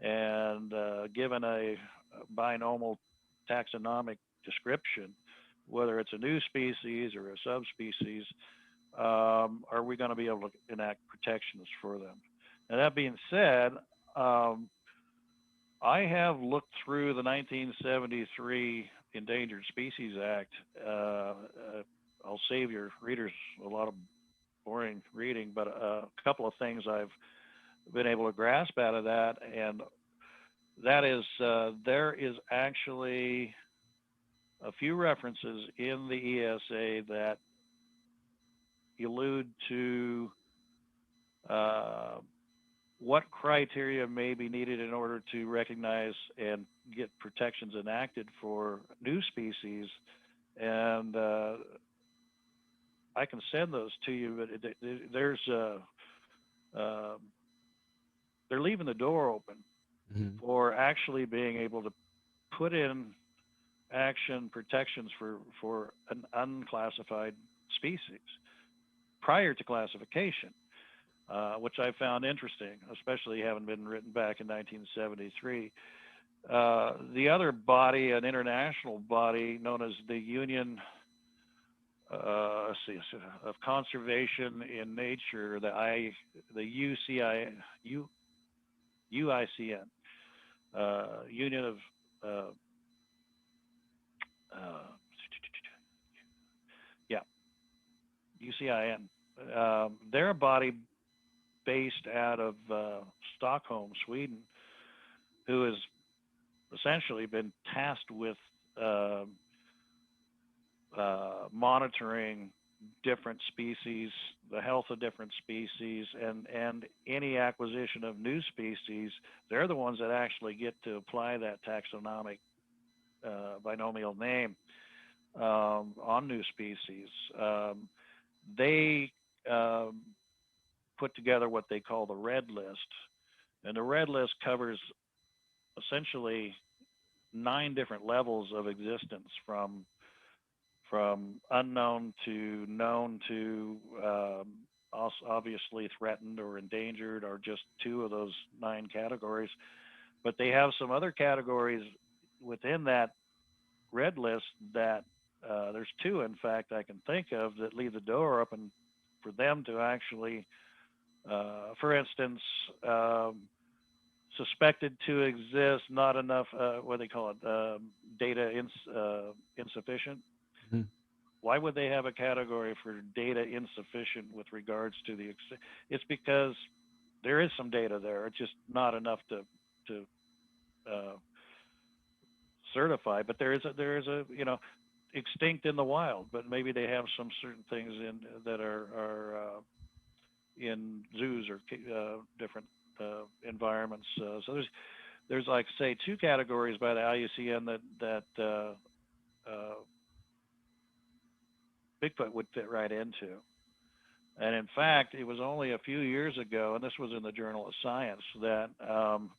and given a binomial taxonomic description, whether it's a new species or a subspecies, are we going to be able to enact protections for them? Now, that being said, um, I have looked through the 1973 Endangered Species Act. I'll save your readers a lot of boring reading, but a couple of things I've been able to grasp out of that, and that is there is actually a few references in the ESA that allude to uh, what criteria may be needed in order to recognize and get protections enacted for new species. And I can send those to you, but there's uh, they're leaving the door open Hmm. for actually being able to put in action protections for an unclassified species prior to classification. Which I found interesting, especially having been written back in 1973. The other body, an international body known as the Union of Conservation in Nature, the UICN, Union of uh, uh, yeah, UCIN. They're a body based out of Stockholm, Sweden, who has essentially been tasked with uh, monitoring different species, the health of different species, and any acquisition of new species. They're the ones that actually get to apply that taxonomic binomial name on new species. They um, put together what they call the red list, and the red list covers essentially 9 different levels of existence from unknown to known to obviously threatened or endangered are just two of those 9 categories. But they have some other categories within that red list that there's two, in fact, I can think of that leave the door open for them to actually, for instance, suspected to exist, not enough, what do they call it, data insufficient. Hmm. Why would they have a category for data insufficient with regards to the? It's because there is some data there. It's just not enough to uh, certified, but there is a extinct in the wild, but maybe they have some certain things in that are in zoos or different environments. So there's like say two categories by the IUCN that Bigfoot would fit right into. And in fact, it was only a few years ago, and this was in the Journal of Science, that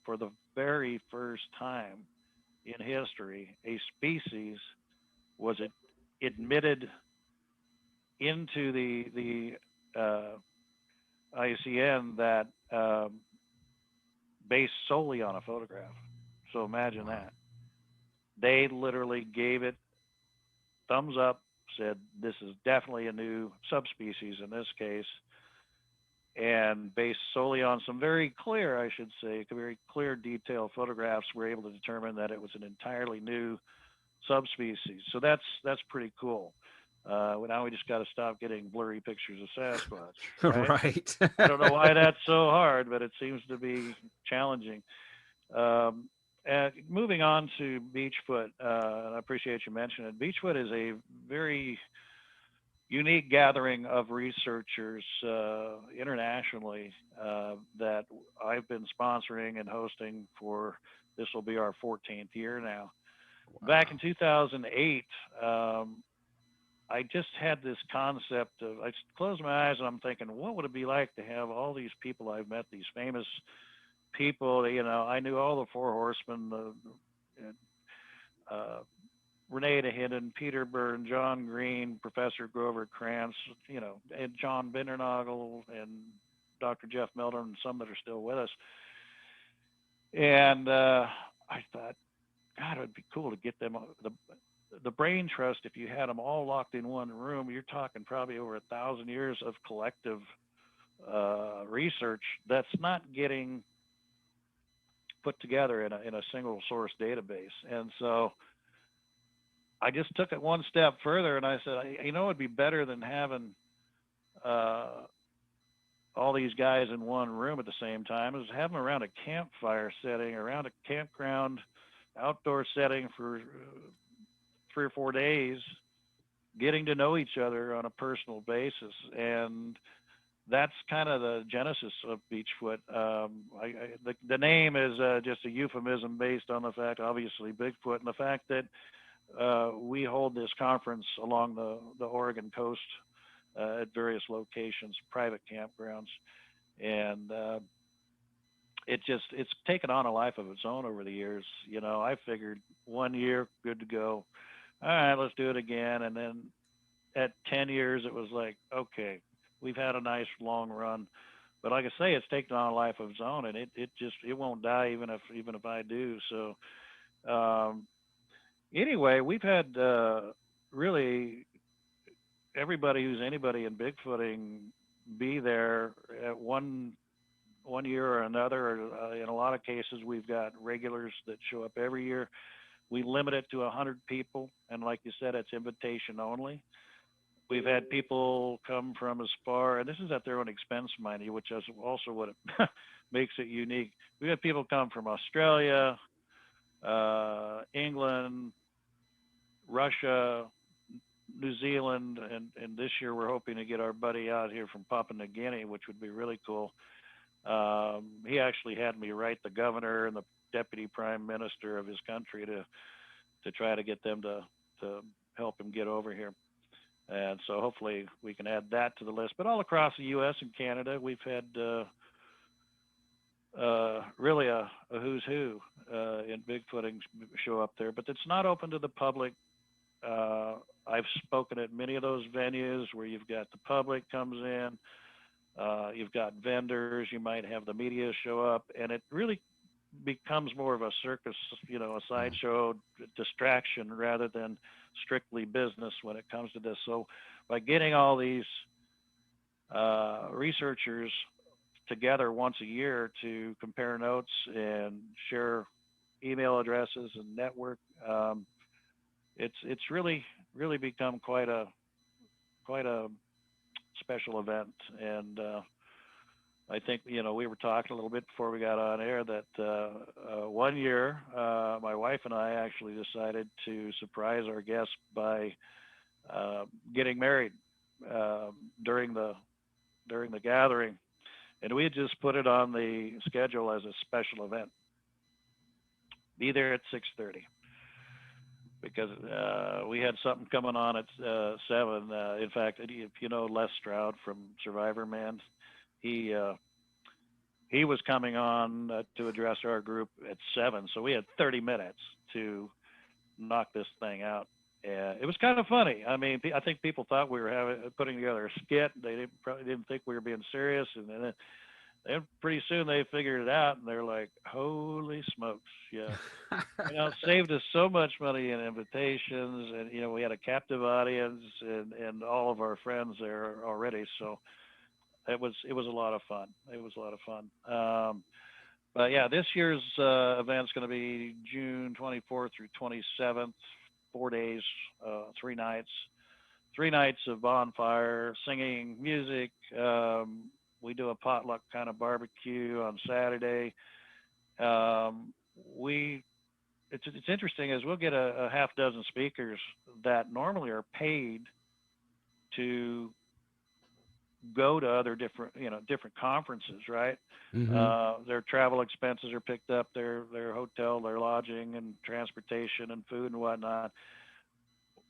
for the very first time in history, a species was admitted into the IUCN that based solely on a photograph. So imagine Wow. that. They literally gave it thumbs up, said this is definitely a new subspecies in this case, and based solely on some very clear, I should say, very clear detailed photographs, we're able to determine that it was an entirely new subspecies. So that's pretty cool. Now we just got to stop getting blurry pictures of Sasquatch, right? Right. I don't know why that's so hard, but it seems to be challenging. Um, and moving on to Beachfoot, and I appreciate you mentioning it. Beachfoot is a very unique gathering of researchers internationally that I've been sponsoring and hosting for. This will be our 14th year now. Back in Wow. 2008, I just had this concept of I just closed my eyes and I'm thinking, what would it be like to have all these people I've met, these famous people? I knew all the four horsemen, uh, Renee DeHidden, Peter Byrne, John Green, Professor Grover Krantz, and John Bindernagel and Dr. Jeff Melton, and some that are still with us. And I thought, God, it would be cool to get them the brain trust. If you had them all locked in one room, you're talking probably over 1,000 years of collective research that's not getting put together in a single source database. And so I just took it one step further, and I said, it'd be better than having uh, all these guys in one room at the same time is have them around a campfire setting, around a campground, outdoor setting for 3 or 4 days, getting to know each other on a personal basis. And that's kind of the genesis of Beachfoot. The name is just a euphemism based on the fact, obviously, Bigfoot, and the fact that we hold this conference along the Oregon coast at various locations, private campgrounds, and it's taken on a life of its own over the years. I figured 1 year, good to go. All right, let's do it again, and then at 10 years, it was like, okay, we've had a nice long run. But like I say, it's taken on a life of its own, and it won't die even if I do. So um, anyway, we've had really everybody who's anybody in Bigfooting be there at one year or another. In a lot of cases, we've got regulars that show up every year. We limit it to 100 people, and like you said, it's invitation only. We've had people come from as far, and this is at their own expense, mind you, which is also what it makes it unique. We've had people come from Australia, England, Russia, New Zealand, and this year we're hoping to get our buddy out here from Papua New Guinea, which would be really cool. He actually had me write the governor and the deputy prime minister of his country to try to get them to help him get over here. And so hopefully we can add that to the list. But all across the U.S. and Canada, we've had really a who's who in Bigfooting show up there. But it's not open to the public. I've spoken at many of those venues where you've got the public comes in, you've got vendors, you might have the media show up, and it really becomes more of a circus, a Mm. sideshow distraction rather than strictly business when it comes to this. So by getting all these researchers together once a year to compare notes and share email addresses and network, it's really become quite a special event. And I think, we were talking a little bit before we got on air that one year, my wife and I actually decided to surprise our guests by getting married uh, during the during the gathering, and we had just put it on the schedule as a special event. Be there at 6:30 because we had something coming on at 7. In fact, if you know Les Stroud from Survivor Man, he uh, he was coming on to address our group at 7, so we had 30 minutes to knock this thing out. It was kind of funny. I mean, I think people thought we were putting together a skit. They probably didn't think we were being serious, and then pretty soon they figured it out, and they're like, "Holy smokes, yeah!" It saved us so much money in invitations, and we had a captive audience, and all of our friends there already. So it was a lot of fun. It was a lot of fun. But yeah, this year's event's going to be June 24th through 27th, 4 days, 3 nights, 3 nights of bonfire, singing, music. We do a potluck kind of barbecue on Saturday. Um, we it's interesting is we'll get a half dozen speakers that normally are paid to go to other different conferences, right? Hmm. Their travel expenses are picked up, their hotel, their lodging, and transportation, and food and whatnot.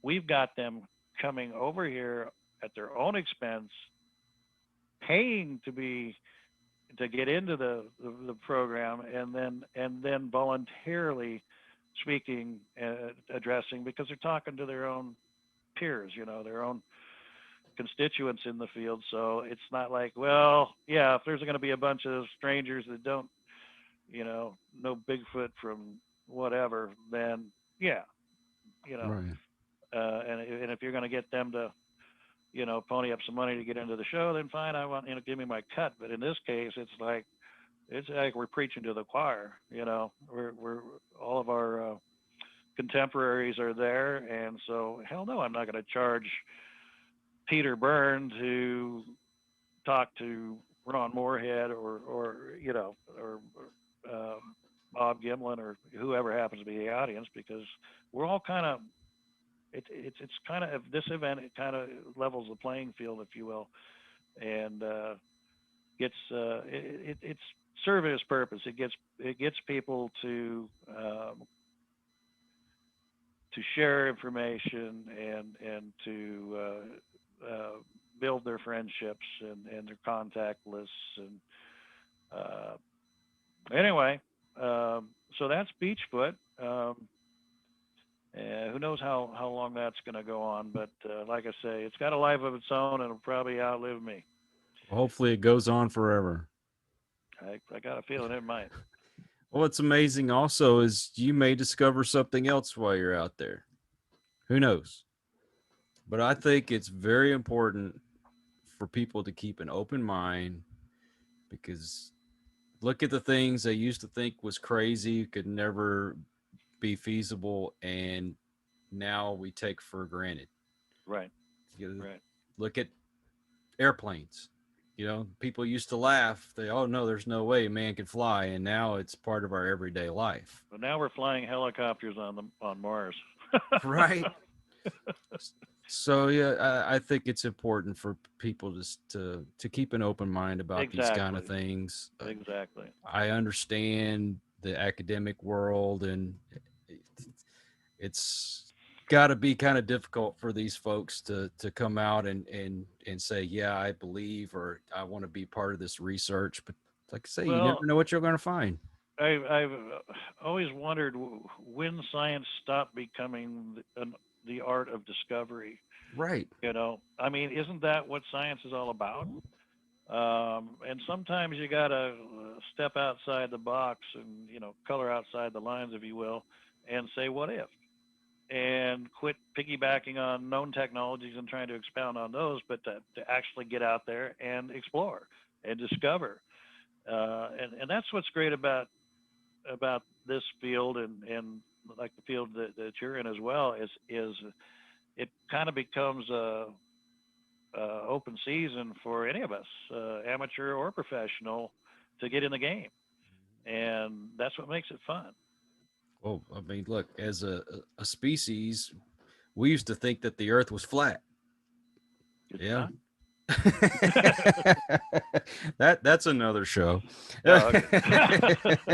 We've got them coming over here at their own expense, paying to get into the program, and then voluntarily speaking, addressing, because they're talking to their own peers, their own constituents in the field. So it's not like, well, yeah, if there's going to be a bunch of strangers that don't, know Bigfoot from whatever, then yeah, you know, Right. and if you're going to get them to, pony up some money to get into the show, then fine, I want, give me my cut. But in this case, it's like we're preaching to the choir. We're all of our contemporaries are there, and so hell no, I'm not going to charge Peter Byrne to talk to Ron Moorhead or Bob Gimlin or whoever happens to be the audience, because we're all kind of it's kind of this event, it kind of levels the playing field, if you will, and it's serving its purpose. It gets people to share information and to build their friendships and their contact lists. And anyway, so that's Beachfoot. Who knows how long that's going to go on, but like I say, it's got a life of its own, and it'll probably outlive me. Hopefully, it goes on forever. I got a feeling it might. Well, what's amazing also is you may discover something else while you're out there. Who knows? But I think it's very important for people to keep an open mind, because look at the things they used to think was crazy, could never be feasible, and now we take for granted. Right, You right. look at airplanes. People used to laugh. Oh no, there's no way man can fly, and now it's part of our everyday life. But now we're flying helicopters on Mars. Right. So yeah, I think it's important for people to keep an open mind about these kind of Exactly, things. exactly. I understand the academic world, and it's got to be kind of difficult for these folks to come out and say, yeah, I believe, or I want to be part of this research. But like I say, you never Well, know what you're going to find. I've always wondered when science stopped becoming the art of discovery. Right. I mean, isn't that what science is all about? And sometimes you gotta step outside the box and color outside the lines, if you will, and say what if, and quit piggybacking on known technologies and trying to expound on those, but to actually get out there and explore and discover. And that's what's great about this field, and like the field that you're in as well, is it kind of becomes open season for any of us, amateur or professional, to get in the game, and that's what makes it fun. Well, I mean, look, as a species, we used to think that the Earth was flat. It's Yeah. not. That's another show. Oh, okay.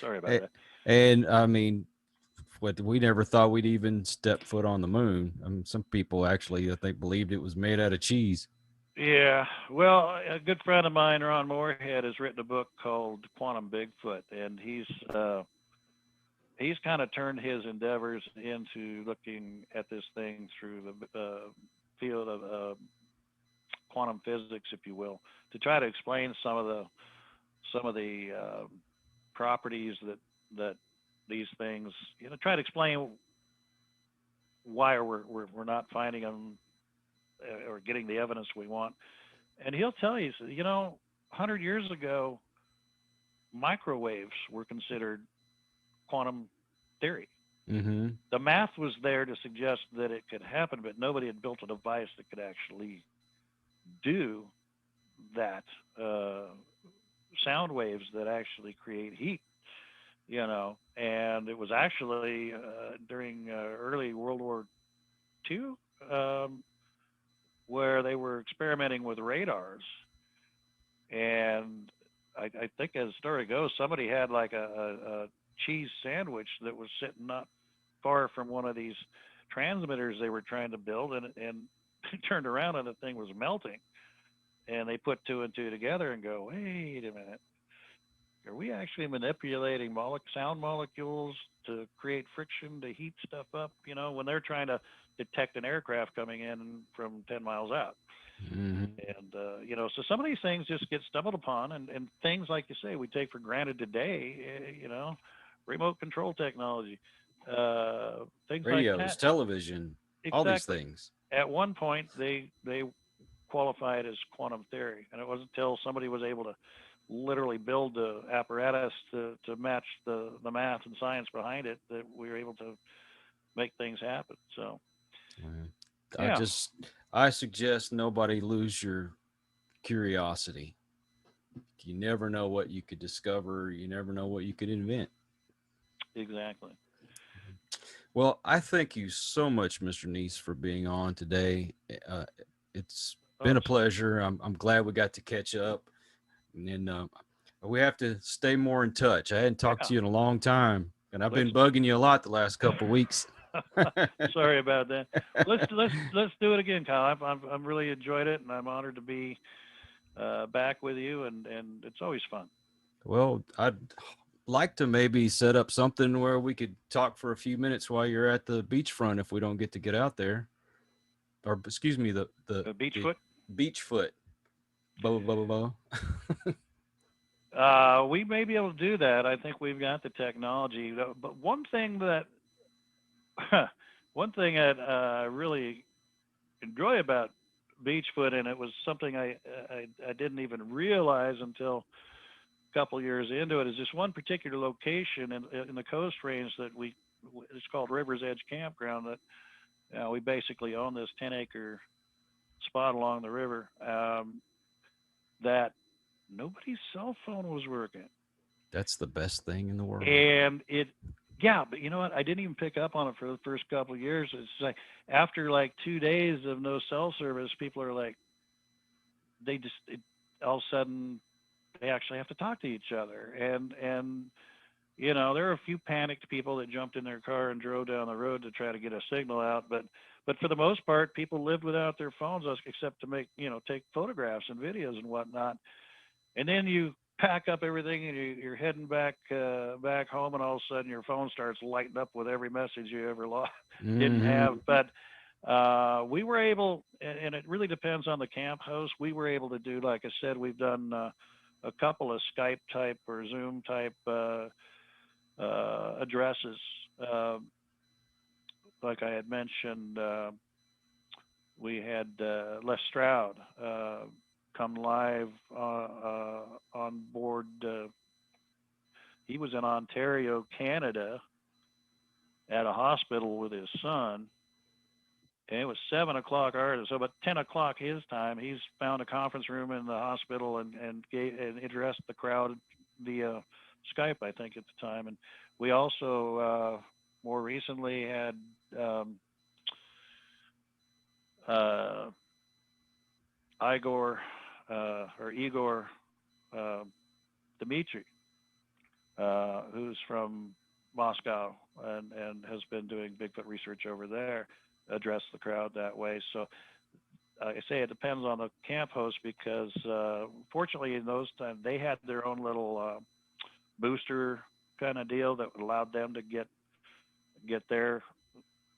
Sorry about that. And I mean, what we never thought we'd even step foot on the moon. I mean, some people actually, I think, believed it was made out of cheese. Yeah, well, a good friend of mine, Ron Moorhead, has written a book called Quantum Bigfoot, and he's kind of turned his endeavors into looking at this thing through the field of quantum physics, if you will, to try to explain some of the properties that these things, try to explain why we're not finding them or getting the evidence we want. And he'll tell you, 100 years ago, microwaves were considered quantum theory. Mm-hmm. The math was there to suggest that it could happen, but nobody had built a device that could actually do that. Sound waves that actually create heat, and it was actually during early World War II, where they were experimenting with radars. And I think, as the story goes, somebody had like a cheese sandwich that was sitting not far from one of these transmitters they were trying to build, and turned around and the thing was melting. And they put two and two together and go, wait a minute, are we actually manipulating sound molecules to create friction to heat stuff up? When they're trying to detect an aircraft coming in from 10 miles out. Mm-hmm. And so some of these things just get stumbled upon, and things like you say we take for granted today. Remote control technology, things like Radios, that. television, all these Exactly. things. At one point, they qualified as quantum theory, and it wasn't until somebody was able to literally build the apparatus to match the math and science behind it that we were able to make things happen. So Uh, I yeah, just, I suggest nobody lose your curiosity. You never know what you could discover. You never know what you could invent. exactly. Well, I thank you so much, Mr. Neiss, for being on today. Uh, it's Oh, been a pleasure. I'm glad we got to catch up. And we have to stay more in touch. I hadn't talked yeah. to you in a long time, and I've Let's. been bugging you a lot the last couple of weeks. Sorry about that. Let's do it again, Kyle. I'm really enjoyed it, and I'm honored to be back with you, and it's always fun. Well, I'd like to maybe set up something where we could talk for a few minutes while you're at the beachfront if we don't get to get out there. Or excuse me, the Beachfoot. Beachfoot. Blah blah blah blah. Blah. We may be able to do that. I think we've got the technology. But one thing that I really enjoy about Beachfoot, and it was something I didn't even realize until a couple years into it, is this one particular location in the Coast Range that it's called River's Edge Campground. That we basically own this 10-acre spot along the river, that nobody's cell phone was working. That's the best thing in the world. And yeah, but you know what? I didn't even pick up on it for the first couple of years. It's like after like 2 days of no cell service, people are like, all of a sudden they actually have to talk to each other. And there are a few panicked people that jumped in their car and drove down the road to try to get a signal out. But for the most part, people lived without their phones except to take photographs and videos and whatnot. And then you pack up everything and you're heading back home, and all of a sudden your phone starts lighting up with every message you ever lost, didn't Mm-hmm. have. But we were able, and it really depends on the camp host. We were able to do, like I said, we've done a couple of Skype type or Zoom type addresses. Uh, like I had mentioned, we had Les Stroud come live on board. He was in Ontario, Canada, at a hospital with his son, and it was 7 o'clock our, so about 10 o'clock his time, he's found a conference room in the hospital and addressed the crowd via Skype, I think, at the time. And we also more recently had Igor Dmitry, who's from Moscow and has been doing Bigfoot research over there, address the crowd that way. So I say it depends on the camp host, because fortunately in those times they had their own little booster kind of deal that allowed them to get their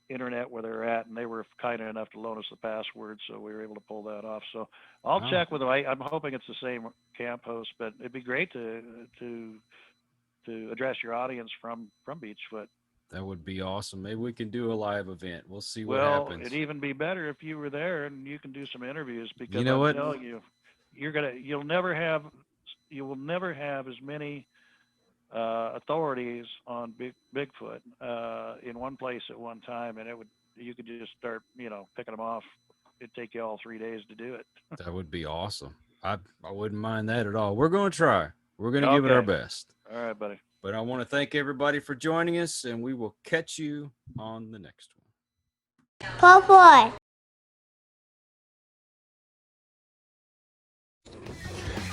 internet where they're at, and they were kind enough to loan us the password, so we were able to pull that off. So I'll check with them. I'm hoping it's the same camp host, but it'd be great to address your audience from Beachfoot. That would be awesome. Maybe we can do a live event. We'll see what happens. Well, it'd even be better if you were there and you can do some interviews, because you know I'm telling you, you will never have as many authorities on Bigfoot in one place at one time, and you could just start picking them off. It'd take you all 3 days to do it. That would be awesome. I wouldn't mind that at all. We're going to try. We're going to give it our best. All right, buddy. But I want to thank everybody for joining us, and we will catch you on the next one. Paw boy.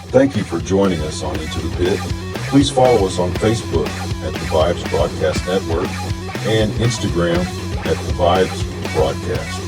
Thank you for joining us on Into the Pit. Please follow us on Facebook at the Vibes Broadcast Network and Instagram at the Vibes Broadcast.